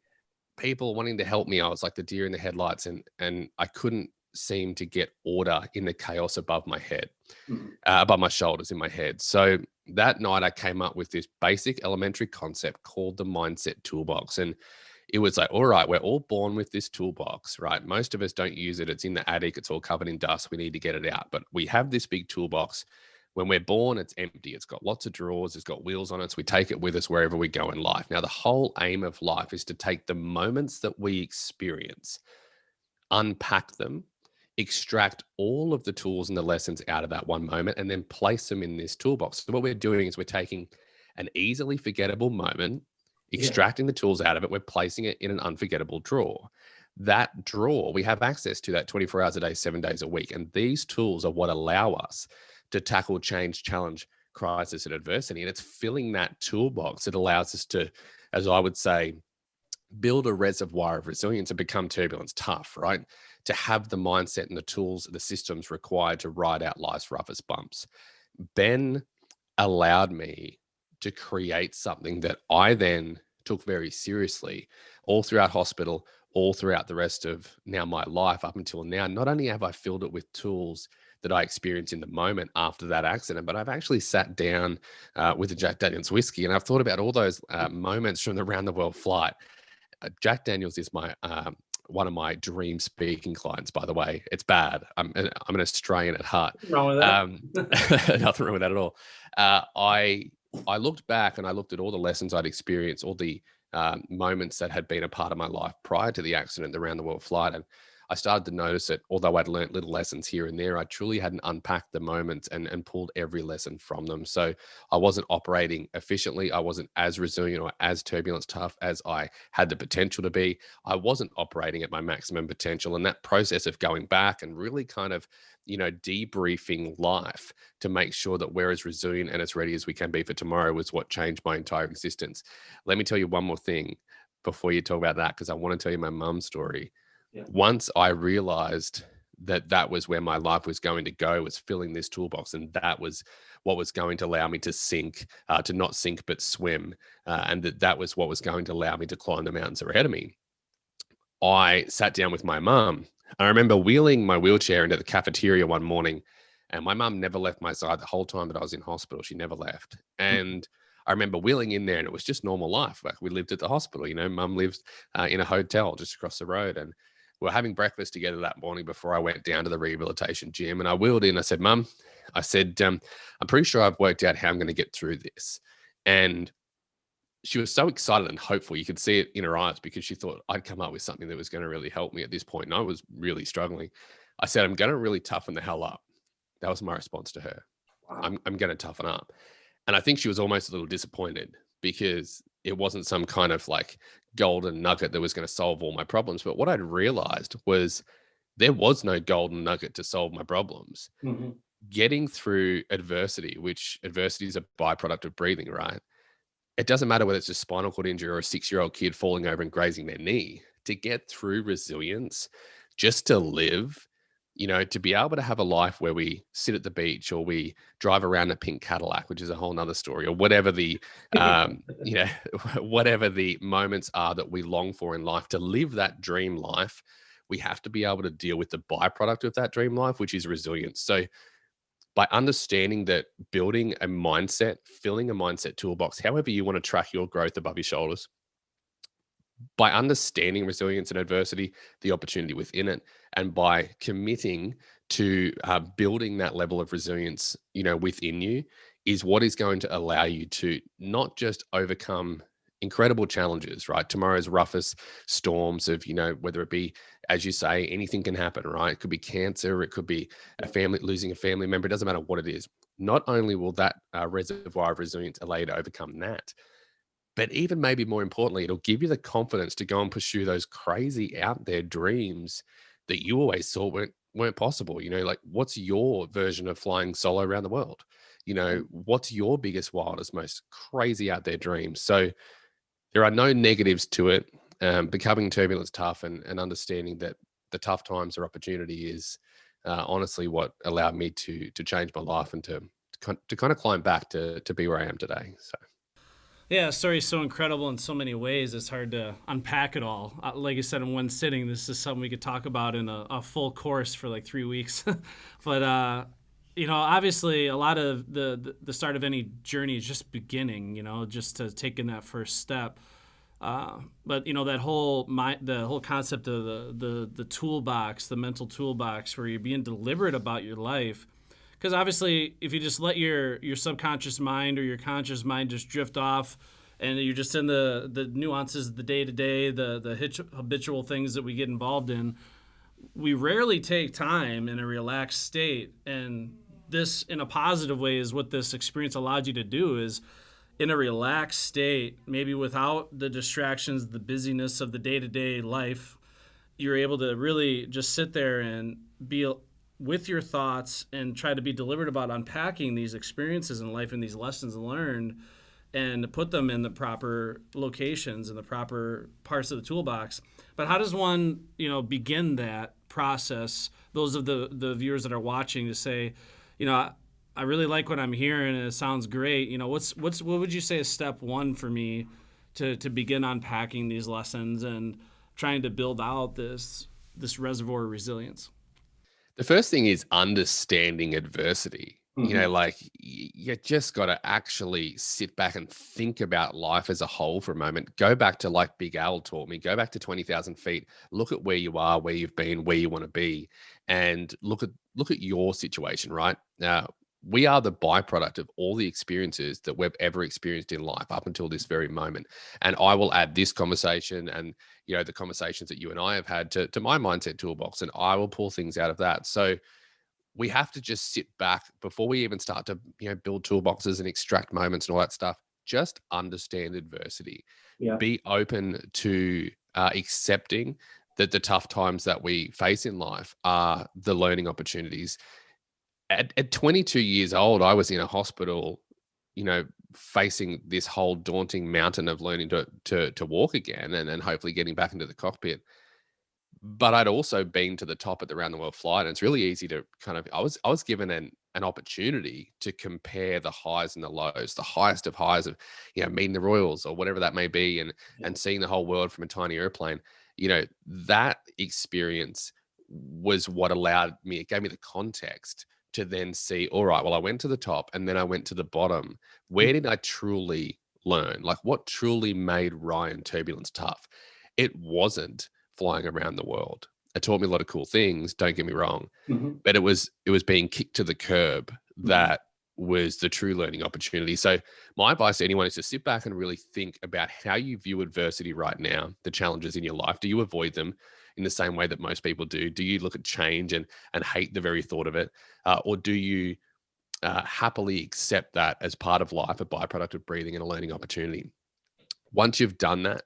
S2: people wanting to help me. I was like the deer in the headlights, and I couldn't seem to get order in the chaos above my head,
S1: Mhm.
S2: above my shoulders, in my head. So that night I came up with this basic elementary concept called the mindset toolbox. And it was like, all right, we're all born with this toolbox, right? Most of us don't use it. It's in the attic. It's all covered in dust. We need to get it out. But we have this big toolbox. When we're born, it's empty. It's got lots of drawers. It's got wheels on it. So we take it with us wherever we go in life. Now, the whole aim of life is to take the moments that we experience, unpack them, extract all of the tools and the lessons out of that one moment, and then place them in this toolbox. So what we're doing is we're taking an easily forgettable moment, extracting the tools out of it, we're placing it in an unforgettable drawer. That drawer, we have access to that 24 hours a day, 7 days a week. And these tools are what allow us to tackle change, challenge, crisis, and adversity. And it's filling that toolbox that allows us to, as I would say, build a reservoir of resilience and become turbulence tough, right? To have the mindset and the tools, the systems required to ride out life's roughest bumps. Ben allowed me to create something that I then took very seriously all throughout hospital, all throughout the rest of now my life up until now. Not only have I filled it with tools that I experienced in the moment after that accident, but I've actually sat down with a Jack Daniels whiskey and I've thought about all those moments from the round the world flight. Jack Daniels is my one of my dream speaking clients, by the way. It's bad. I'm an Australian at heart.
S1: Nothing wrong with that.
S2: Nothing wrong with that at all. I looked back and I looked at all the lessons I'd experienced, all the moments that had been a part of my life prior to the accident, the round the world flight, and I started to notice that although I'd learned little lessons here and there, I truly hadn't unpacked the moments and pulled every lesson from them. So I wasn't operating efficiently. I wasn't as resilient or as turbulence tough as I had the potential to be. I wasn't operating at my maximum potential. And that process of going back and really kind of, debriefing life to make sure that we're as resilient and as ready as we can be for tomorrow was what changed my entire existence. Let me tell you one more thing before you talk about that, because I want to tell you my mum's story.
S1: Yeah.
S2: Once I realized that was where my life was going to go, was filling this toolbox, and that was what was going to allow me to sink, to not sink but swim, and that was what was going to allow me to climb the mountains ahead of me. I sat down with my mum. I remember wheeling my wheelchair into the cafeteria one morning, and my mum never left my side the whole time that I was in hospital. She never left. And I remember wheeling in there, and it was just normal life. Like, we lived at the hospital, mum lives in a hotel just across the road. And we were having breakfast together that morning before I went down to the rehabilitation gym. And I wheeled in. I said, Mum, I'm pretty sure I've worked out how I'm going to get through this. And she was so excited and hopeful. You could see it in her eyes because she thought I'd come up with something that was going to really help me at this point. And I was really struggling. I said, I'm going to really toughen the hell up. That was my response to her.
S1: Wow.
S2: I'm going to toughen up. And I think she was almost a little disappointed because it wasn't some kind of like golden nugget that was going to solve all my problems. But what I'd realized was there was no golden nugget to solve my problems.
S1: Mhm.
S2: Getting through adversity, which adversity is a byproduct of breathing, right? It doesn't matter whether it's a spinal cord injury or a 6-year-old kid falling over and grazing their knee. To get through resilience, just to live, to be able to have a life where we sit at the beach or we drive around a pink Cadillac, which is a whole nother story, or whatever the, whatever the moments are that we long for in life, to live that dream life, we have to be able to deal with the byproduct of that dream life, which is resilience. So by understanding that building a mindset, filling a mindset toolbox, however you want to track your growth above your shoulders, by understanding resilience and adversity, the opportunity within it, and by committing to building that level of resilience, within you, is what is going to allow you to not just overcome incredible challenges, right? Tomorrow's roughest storms of, whether it be, as you say, anything can happen, right? It could be cancer, it could be losing a family member. It doesn't matter what it is. Not only will that reservoir of resilience allow you to overcome that, but even maybe more importantly, it'll give you the confidence to go and pursue those crazy out there dreams that you always thought weren't possible. Like, what's your version of flying solo around the world? What's your biggest, wildest, most crazy out there dreams? So there are no negatives to it. Becoming turbulence tough and understanding that the tough times are opportunity is honestly what allowed me to change my life and to kind of climb back to be where I am today. So.
S1: Yeah, story's so incredible in so many ways. It's hard to unpack it all. Like I said, in one sitting, this is something we could talk about in a full course for like 3 weeks. But obviously, a lot of the start of any journey is just beginning. Just to taking that first step. But that the whole concept of the toolbox, the mental toolbox, where you're being deliberate about your life. Because obviously, if you just let your subconscious mind or your conscious mind just drift off, and you're just in the nuances of the day to day, the habitual things that we get involved in, we rarely take time in a relaxed state. And this, in a positive way, is what this experience allowed you to do. Is in a relaxed state, maybe without the distractions, the busyness of the day to day life, you're able to really just sit there and be with your thoughts and try to be deliberate about unpacking these experiences in life and these lessons learned, and put them in the proper locations and the proper parts of the toolbox. But how does one, begin that process? Those of the viewers that are watching, to say, I really like what I'm hearing and it sounds great. What would you say is step one for me to begin unpacking these lessons and trying to build out this reservoir of resilience?
S2: The first thing is understanding adversity.
S3: Mhm.
S2: Like you just got to actually sit back and think about life as a whole for a moment. Go back to, like Big Al taught me, go back to 20,000 feet, look at where you are, where you've been, where you want to be, and look at your situation, right? Now, we are the byproduct of all the experiences that we've ever experienced in life up until this very moment. And I will add this conversation and the conversations that you and I have had to my mindset toolbox, and I will pull things out of that. So we have to just sit back before we even start to build toolboxes and extract moments and all that stuff. Just understand adversity.
S3: Yeah.
S2: Be open to accepting that the tough times that we face in life are the learning opportunities. At 22 years old, I was in a hospital, facing this whole daunting mountain of learning to walk again, and then hopefully getting back into the cockpit. But I'd also been to the top of the round the world flight, and it's really easy to kind of I was given an opportunity to compare the highs and the lows, the highest of highs of meeting the royals or whatever that may be, and seeing the whole world from a tiny airplane. That experience was what allowed me, it gave me the context to then see, all right, well, I went to the top and then I went to the bottom. Where did I truly learn? Like, what truly made Ryan turbulence tough? It wasn't flying around the world. It taught me a lot of cool things, don't get me wrong,
S3: Mhm.
S2: but it was being kicked to the curb
S3: Mhm.
S2: that was the true learning opportunity. So my advice to anyone is to sit back and really think about how you view adversity right now, the challenges in your life. Do you avoid them in the same way that most people do? Do you look at change and hate the very thought of it? Or do you happily accept that as part of life, a byproduct of breathing and a learning opportunity? Once you've done that,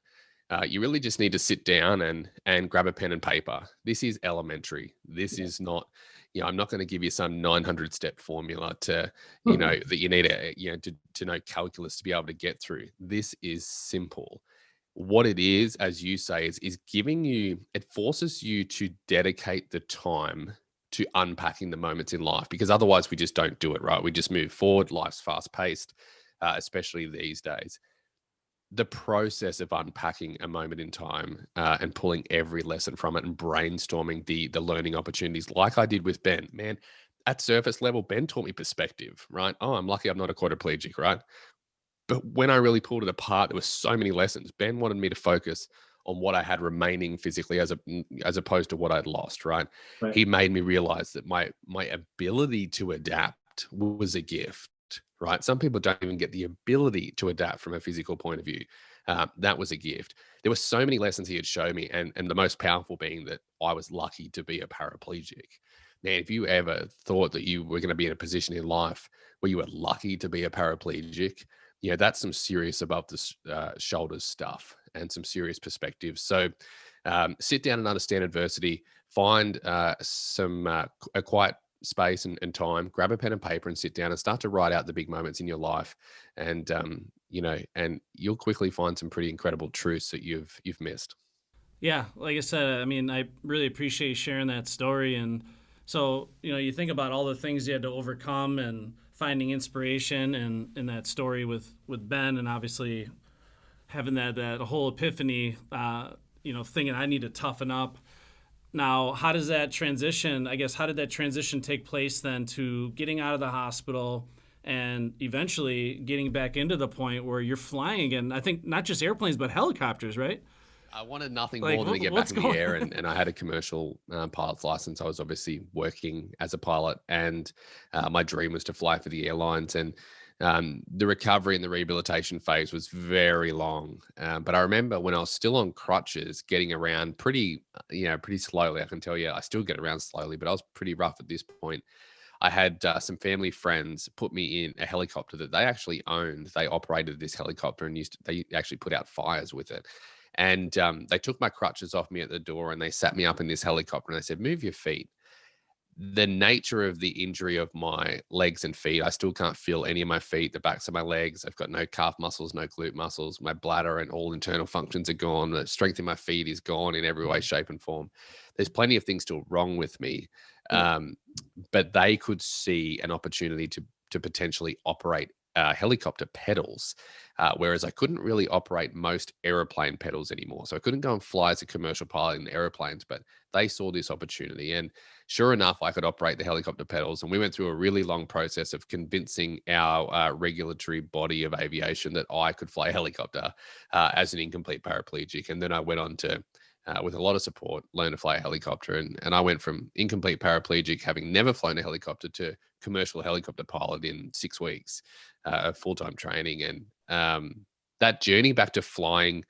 S2: you really just need to sit down and grab a pen and paper. This is elementary. This
S3: Yeah.
S2: is not, I'm not going to give you some 900 step formula to,
S3: Mhm.
S2: that you need to know calculus to be able to get through. This is simple. What it is, as you say, is giving you, it forces you to dedicate the time to unpacking the moments in life, because otherwise we just don't do it, right? We just move forward. Life's fast paced, especially these days. The process of unpacking a moment in time, and pulling every lesson from it and brainstorming the learning opportunities, like I did with Ben. Man, at surface level, Ben taught me perspective, right? Oh, I'm lucky I'm not a quadriplegic, right? But when I really pulled it apart, there were so many lessons. Ben wanted me to focus on what I had remaining physically, as opposed to what I'd lost, right?
S3: Right.
S2: He made me realize that my ability to adapt was a gift, right? Some people don't even get the ability to adapt from a physical point of view. That was a gift. There were so many lessons he had shown me, and the most powerful being that I was lucky to be a paraplegic. Man, if you ever thought that you were going to be in a position in life where you were lucky to be a paraplegic, that's some serious above the shoulders stuff and some serious perspectives. So sit down and understand adversity. Find a quiet space and time. Grab a pen and paper and sit down and start to write out the big moments in your life. And and you'll quickly find some pretty incredible truths that you've missed.
S1: Yeah, like I said, I mean, I really appreciate you sharing that story. And so, you think about all the things you had to overcome and finding inspiration in that story with Ben, and obviously having that whole epiphany, thinking I need to toughen up. Now, how does that transition, I guess, how did that transition take place then to getting out of the hospital and eventually getting back into the point where you're flying again? I think not just airplanes, but helicopters, right?
S2: I wanted nothing
S1: Like,
S2: more than to get back
S1: what's
S2: in the
S1: going
S2: air, and I had a commercial pilot's license. I was obviously working as a pilot, and my dream was to fly for the airlines. And the recovery and the rehabilitation phase was very long. But I remember when I was still on crutches, getting around pretty slowly. I can tell you, I still get around slowly, but I was pretty rough at this point. I had some family friends put me in a helicopter that they actually owned. They operated this helicopter and they actually put out fires with it. And they took my crutches off me at the door and they sat me up in this helicopter and they said, move your feet. The nature of the injury of my legs and feet, I still can't feel any of my feet, the backs of my legs. I've got no calf muscles, no glute muscles. My bladder and all internal functions are gone. The strength in my feet is gone in every way, shape, and form. There's plenty of things still wrong with me. But they could see an opportunity to potentially operate helicopter pedals, whereas I couldn't really operate most aeroplane pedals anymore. So I couldn't go and fly as a commercial pilot in airplanes, but they saw this opportunity. And sure enough, I could operate the helicopter pedals. And we went through a really long process of convincing our regulatory body of aviation that I could fly a helicopter as an incomplete paraplegic. And then I went on to with a lot of support, learn to fly a helicopter. And I went from incomplete paraplegic, having never flown a helicopter, to commercial helicopter pilot in 6 weeks of full-time training. And that journey back to flying,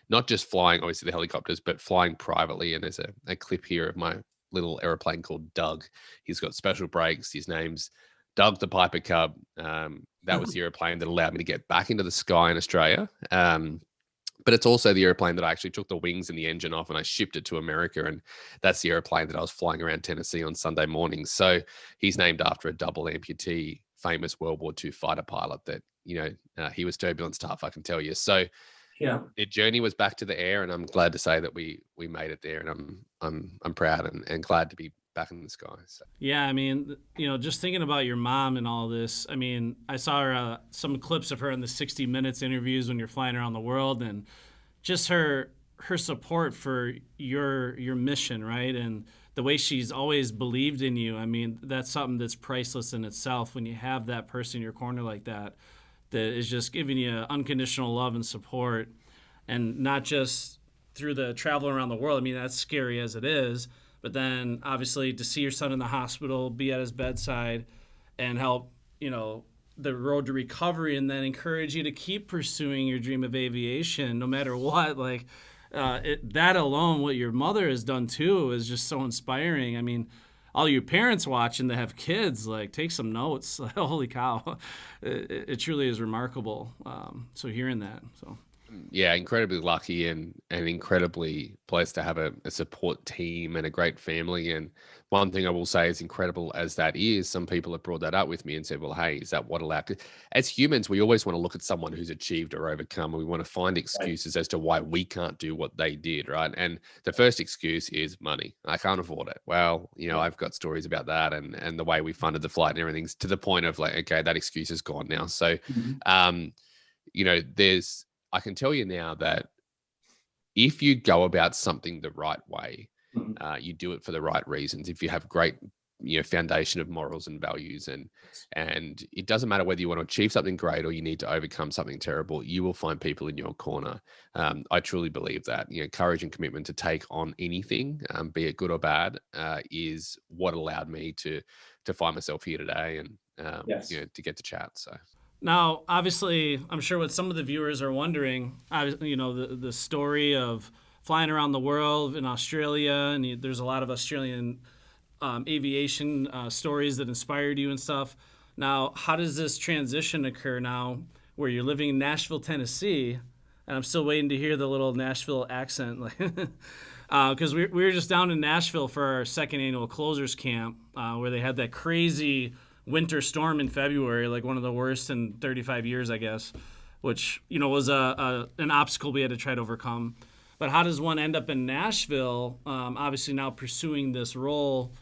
S2: not just flying, obviously, the helicopters, but flying privately. And there's a clip here of my little airplane called Doug. He's got special brakes. His name's Doug the Piper Cub. That was the airplane that allowed me to get back into the sky in Australia. But it's also the airplane that I actually took the wings and the engine off and I shipped it to America. And that's the airplane that I was flying around Tennessee on Sunday mornings. So he's named after a double amputee, famous World War II fighter pilot that, he was turbulence tough, I can tell you. So
S1: Yeah.
S2: the journey was back to the air, and I'm glad to say that we made it there, and I'm proud and glad to be back in the sky. So.
S1: Yeah, I mean, just thinking about your mom and all this, I mean, I saw some clips of her in the 60 Minutes interviews when you're flying around the world, and just her support for your mission, right? And the way she's always believed in you. I mean, that's something that's priceless in itself when you have that person in your corner like that is just giving you unconditional love and support, and not just through the travel around the world. I mean, that's scary as it is. But then, obviously, to see your son in the hospital, be at his bedside, and help, the road to recovery, and then encourage you to keep pursuing your dream of aviation, no matter what. Like, that alone, what your mother has done too, is just so inspiring. I mean, all you parents watching that have kids, like, take some notes. Holy cow, it truly is remarkable. So hearing that, so.
S2: Yeah, incredibly lucky and incredibly blessed to have a support team and a great family. And one thing I will say, as incredible as that is, some people have brought that up with me and said, well, hey, is that what allowed? As humans, we always want to look at someone who's achieved or overcome, and we want to find excuses as to why we can't do what they did, right? And the first excuse is money. I can't afford it. Well, I've got stories about that and the way we funded the flight and everything's to the point of like, okay, that excuse is gone now. So, I can tell you now that if you go about something the right way, you do it for the right reasons. If you have great, foundation of morals and values, and it doesn't matter whether you want to achieve something great or you need to overcome something terrible, you will find people in your corner. I truly believe that, courage and commitment to take on anything, be it good or bad, is what allowed me to find myself here today and, to get to chat. So.
S1: Now, obviously, I'm sure what some of the viewers are wondering, the story of flying around the world in Australia, and there's a lot of Australian aviation stories that inspired you and stuff. Now, how does this transition occur now where you're living in Nashville, Tennessee, and I'm still waiting to hear the little Nashville accent, because we were just down in Nashville for our second annual closers camp, where they had that crazy winter storm in February, like one of the worst in 35 years, I guess, which, was an obstacle we had to try to overcome. But how does one end up in Nashville, obviously now pursuing this role,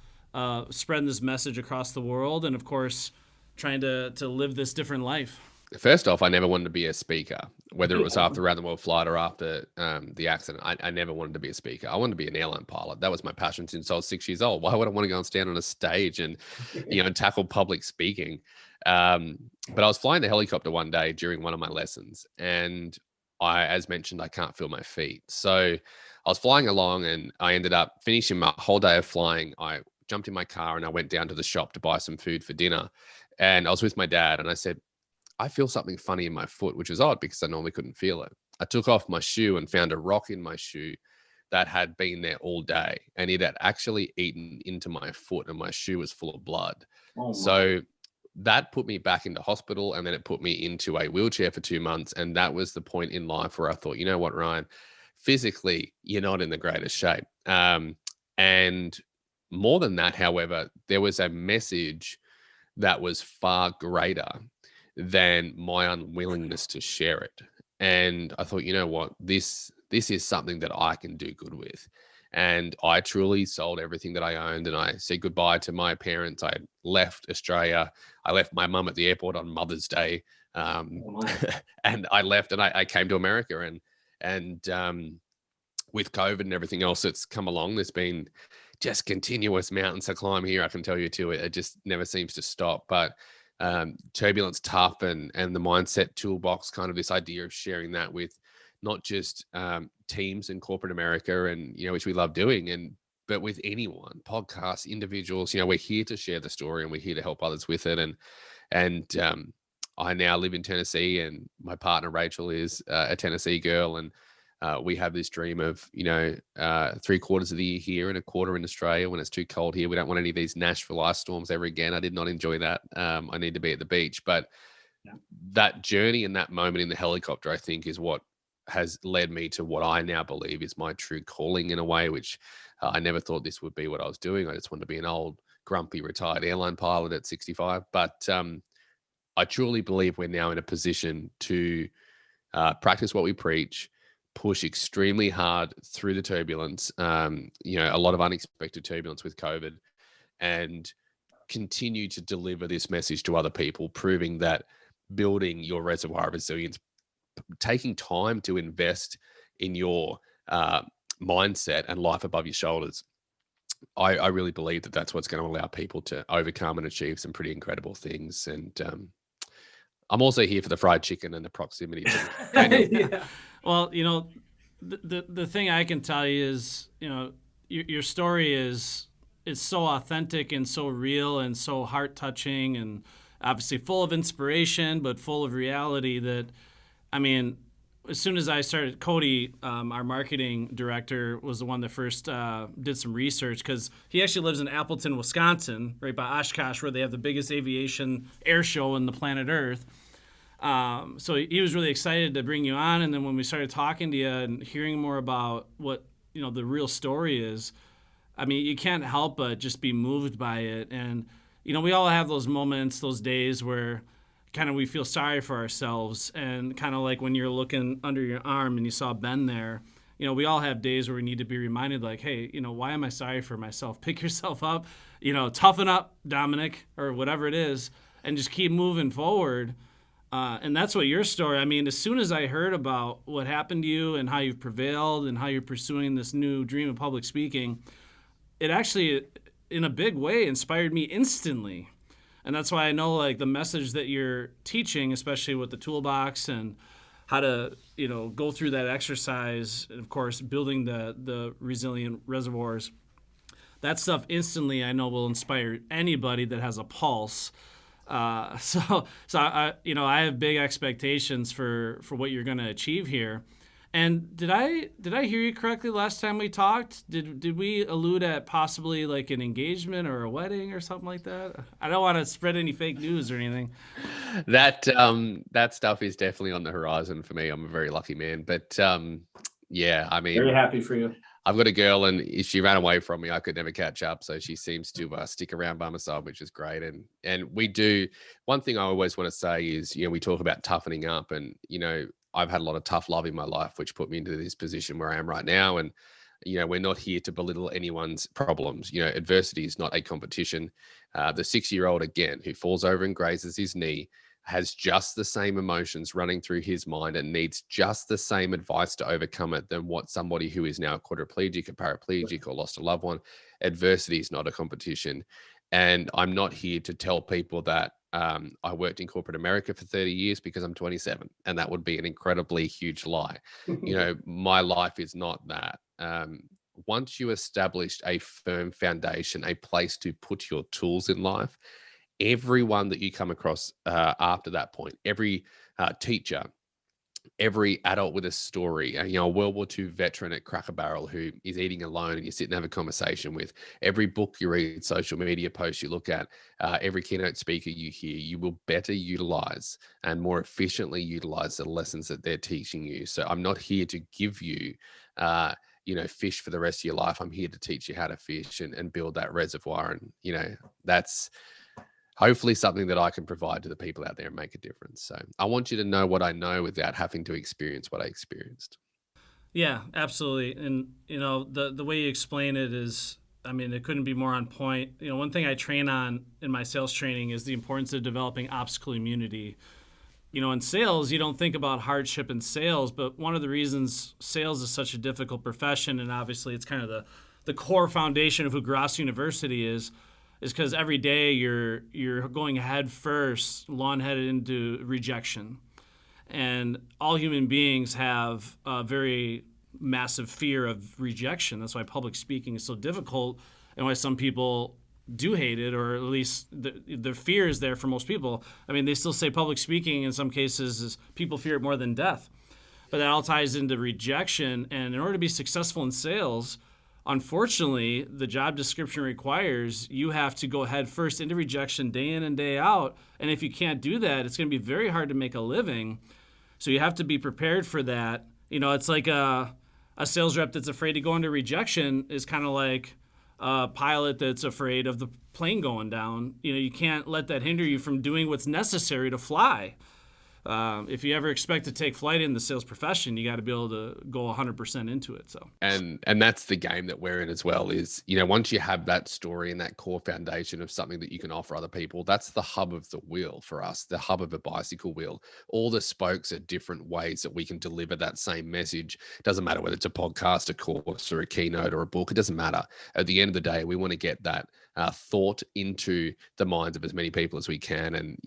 S1: spreading this message across the world, and of course, trying to live this different life?
S2: First off, I never wanted to be a speaker, whether it was after the round the world flight or after the accident. I never wanted to be a speaker. I wanted to be an airline pilot. That was my passion since I was 6 years old. Why would I want to go and stand on a stage and, tackle public speaking? But I was flying the helicopter one day during one of my lessons, and as mentioned, I can't feel my feet. So I was flying along, and I ended up finishing my whole day of flying. I jumped in my car and I went down to the shop to buy some food for dinner. And I was with my dad, and I said, I feel something funny in my foot, which was odd because I normally couldn't feel it. I took off my shoe and found a rock in my shoe that had been there all day, and it had actually eaten into my foot, and my shoe was full of blood.
S1: Oh,
S2: So that put me back into hospital, and then it put me into a wheelchair for 2 months. And that was the point in life where I thought, you know what, Ryan, physically, you're not in the greatest shape. And more than that, however, there was a message that was far greater than my unwillingness to share it. And I thought, you know what, this is something that I can do good with. And I truly sold everything that I owned, and I said goodbye to my parents. I left Australia. I left my mum at the airport on Mother's Day. And I left, and I came to America, and with COVID and everything else that's come along, there's been just continuous mountains to climb here. I can tell you too, it just never seems to stop. But turbulence, tough, and the mindset toolbox, kind of this idea of sharing that with not just teams in corporate America, and which we love doing, but with anyone, podcasts, individuals. We're here to share the story, and we're here to help others with it. And I now live in Tennessee, and my partner Rachel is a Tennessee girl, and we have this dream of 3/4 of the year here and a quarter in Australia when it's too cold here. We don't want any of these Nashville ice storms ever again. I did not enjoy that. I need to be at the beach. But that journey and that moment in the helicopter, I think, is what has led me to what I now believe is my true calling, in a way, which I never thought this would be what I was doing. I just wanted to be an old, grumpy, retired airline pilot at 65. But I truly believe we're now in a position to practice what we preach, push extremely hard through the turbulence, a lot of unexpected turbulence with COVID, and continue to deliver this message to other people, proving that building your reservoir of resilience, taking time to invest in your mindset and life above your shoulders. I really believe that that's what's going to allow people to overcome and achieve some pretty incredible things. And I'm also here for the fried chicken and the proximity to
S1: Yeah. Well, the thing I can tell you is, your story is so authentic and so real and so heart touching, and obviously full of inspiration, but full of reality. That, I mean, as soon as I started, Cody, our marketing director, was the one that first did some research, because he actually lives in Appleton, Wisconsin, right by Oshkosh, where they have the biggest aviation air show on the planet Earth. So he was really excited to bring you on. And then when we started talking to you and hearing more about what, the real story is, I mean, you can't help but just be moved by it. And, we all have those moments, those days where kind of we feel sorry for ourselves, and kind of like when you're looking under your arm and you saw Ben there. We all have days where we need to be reminded, like, hey, why am I sorry for myself? Pick yourself up, toughen up, Dominic, or whatever it is, and just keep moving forward. And that's what your story, I mean, as soon as I heard about what happened to you and how you've prevailed and how you're pursuing this new dream of public speaking, it actually, in a big way, inspired me instantly. And that's why I know, like, the message that you're teaching, especially with the toolbox and how to, go through that exercise, and of course, building the resilient reservoirs, that stuff instantly, I know, will inspire anybody that has a pulse. So I have big expectations for what you're going to achieve here. And did I hear you correctly last time we talked? Did we allude at possibly like an engagement or a wedding or something like that? I don't want to spread any fake news or anything.
S2: That stuff is definitely on the horizon for me. I'm a very lucky man, but yeah, I mean,
S1: very happy for you.
S2: I've got a girl, and if she ran away from me, I could never catch up. So she seems to stick around by my side, which is great. And we do. One thing I always want to say is, we talk about toughening up, and I've had a lot of tough love in my life, which put me into this position where I am right now. And we're not here to belittle anyone's problems. Adversity is not a competition. The 6-year-old, again, who falls over and grazes his knee, has just the same emotions running through his mind and needs just the same advice to overcome it than what somebody who is now quadriplegic, a paraplegic, or lost a loved one. Adversity is not a competition. And I'm not here to tell people that I worked in corporate America for 30 years because I'm 27, and that would be an incredibly huge lie. My life is not that. Once you establish a firm foundation, a place to put your tools in life, everyone that you come across after that point, every teacher, every adult with a story, a World War II veteran at Cracker Barrel who is eating alone and you sit and have a conversation with, every book you read, social media post you look at, every keynote speaker you hear, you will better utilize and more efficiently utilize the lessons that they're teaching you. So I'm not here to give you, fish for the rest of your life. I'm here to teach you how to fish and build that reservoir. And, that's hopefully something that I can provide to the people out there and make a difference. So I want you to know what I know without having to experience what I experienced.
S1: Yeah, absolutely. And, the way you explain it is, it couldn't be more on point. One thing I train on in my sales training is the importance of developing obstacle immunity. In sales, you don't think about hardship in sales, but one of the reasons sales is such a difficult profession, and obviously it's kind of the core foundation of who Gross University is because every day you're going head first, lawn-headed into rejection. And all human beings have a very massive fear of rejection. That's why public speaking is so difficult and why some people do hate it, or at least the fear is there for most people. They still say public speaking in some cases is people fear it more than death. But that all ties into rejection. And in order to be successful in sales, unfortunately, the job description requires you have to go head first into rejection day in and day out. And if you can't do that, it's going to be very hard to make a living. So you have to be prepared for that. It's like a sales rep that's afraid to go into rejection is kind of like a pilot that's afraid of the plane going down. You can't let that hinder you from doing what's necessary to fly. If you ever expect to take flight in the sales profession, you got to be able to go 100% into it. So,
S2: and that's the game that we're in as well is, once you have that story and that core foundation of something that you can offer other people, that's the hub of the wheel for us, the hub of a bicycle wheel. All the spokes are different ways that we can deliver that same message. Doesn't matter whether it's a podcast, a course, or a keynote, or a book. It doesn't matter. At the end of the day, we want to get that thought into the minds of as many people as we can. And,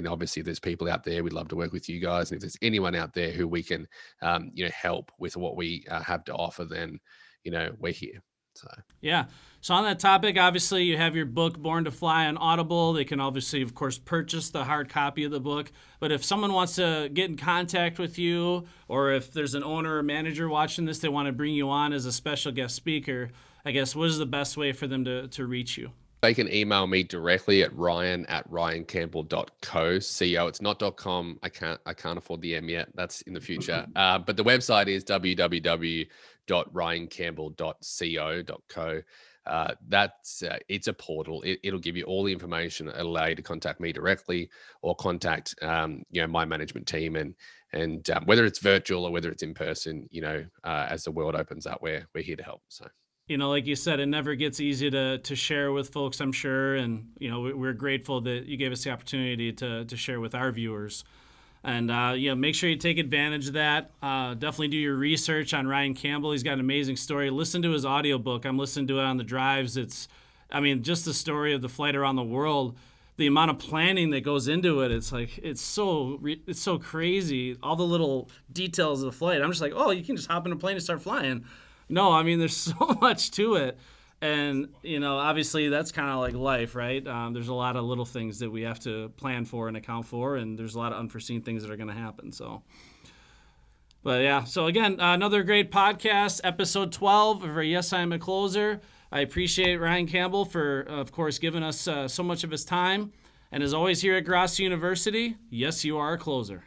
S2: obviously there's people out there, we'd love to work with you guys. And if there's anyone out there who we can, help with what we have to offer, then, we're here. So,
S1: yeah. So on that topic, obviously you have your book, Born to Fly, on Audible. They can obviously, of course, purchase the hard copy of the book. But if someone wants to get in contact with you, or if there's an owner or manager watching this, they want to bring you on as a special guest speaker, I guess, what is the best way for them to reach you?
S2: They can email me directly at ryan@ryancampbell.co. It's not .com. I can't afford the M yet. That's in the future. But the website is www.ryancampbell.co. It's a portal. It'll give you all the information. It'll allow you to contact me directly or contact my management team, and whether it's virtual or whether it's in person, as the world opens up, we're here to help. So.
S1: Like you said, it never gets easy to share with folks, I'm sure. And, we're grateful that you gave us the opportunity to share with our viewers. And, make sure you take advantage of that. Definitely do your research on Ryan Campbell. He's got an amazing story. Listen to his audiobook. I'm listening to it on the drives. It's, just the story of the flight around the world, the amount of planning that goes into it. It's like, it's so crazy. All the little details of the flight. I'm just like, oh, you can just hop in a plane and start flying. No, there's so much to it. And, obviously that's kind of like life, right? There's a lot of little things that we have to plan for and account for, and there's a lot of unforeseen things that are going to happen. So, but yeah. So again, another great podcast, episode 12 of our Yes, I Am a Closer. I appreciate Ryan Campbell for, of course, giving us so much of his time. And as always here at Gross University, yes, you are a closer.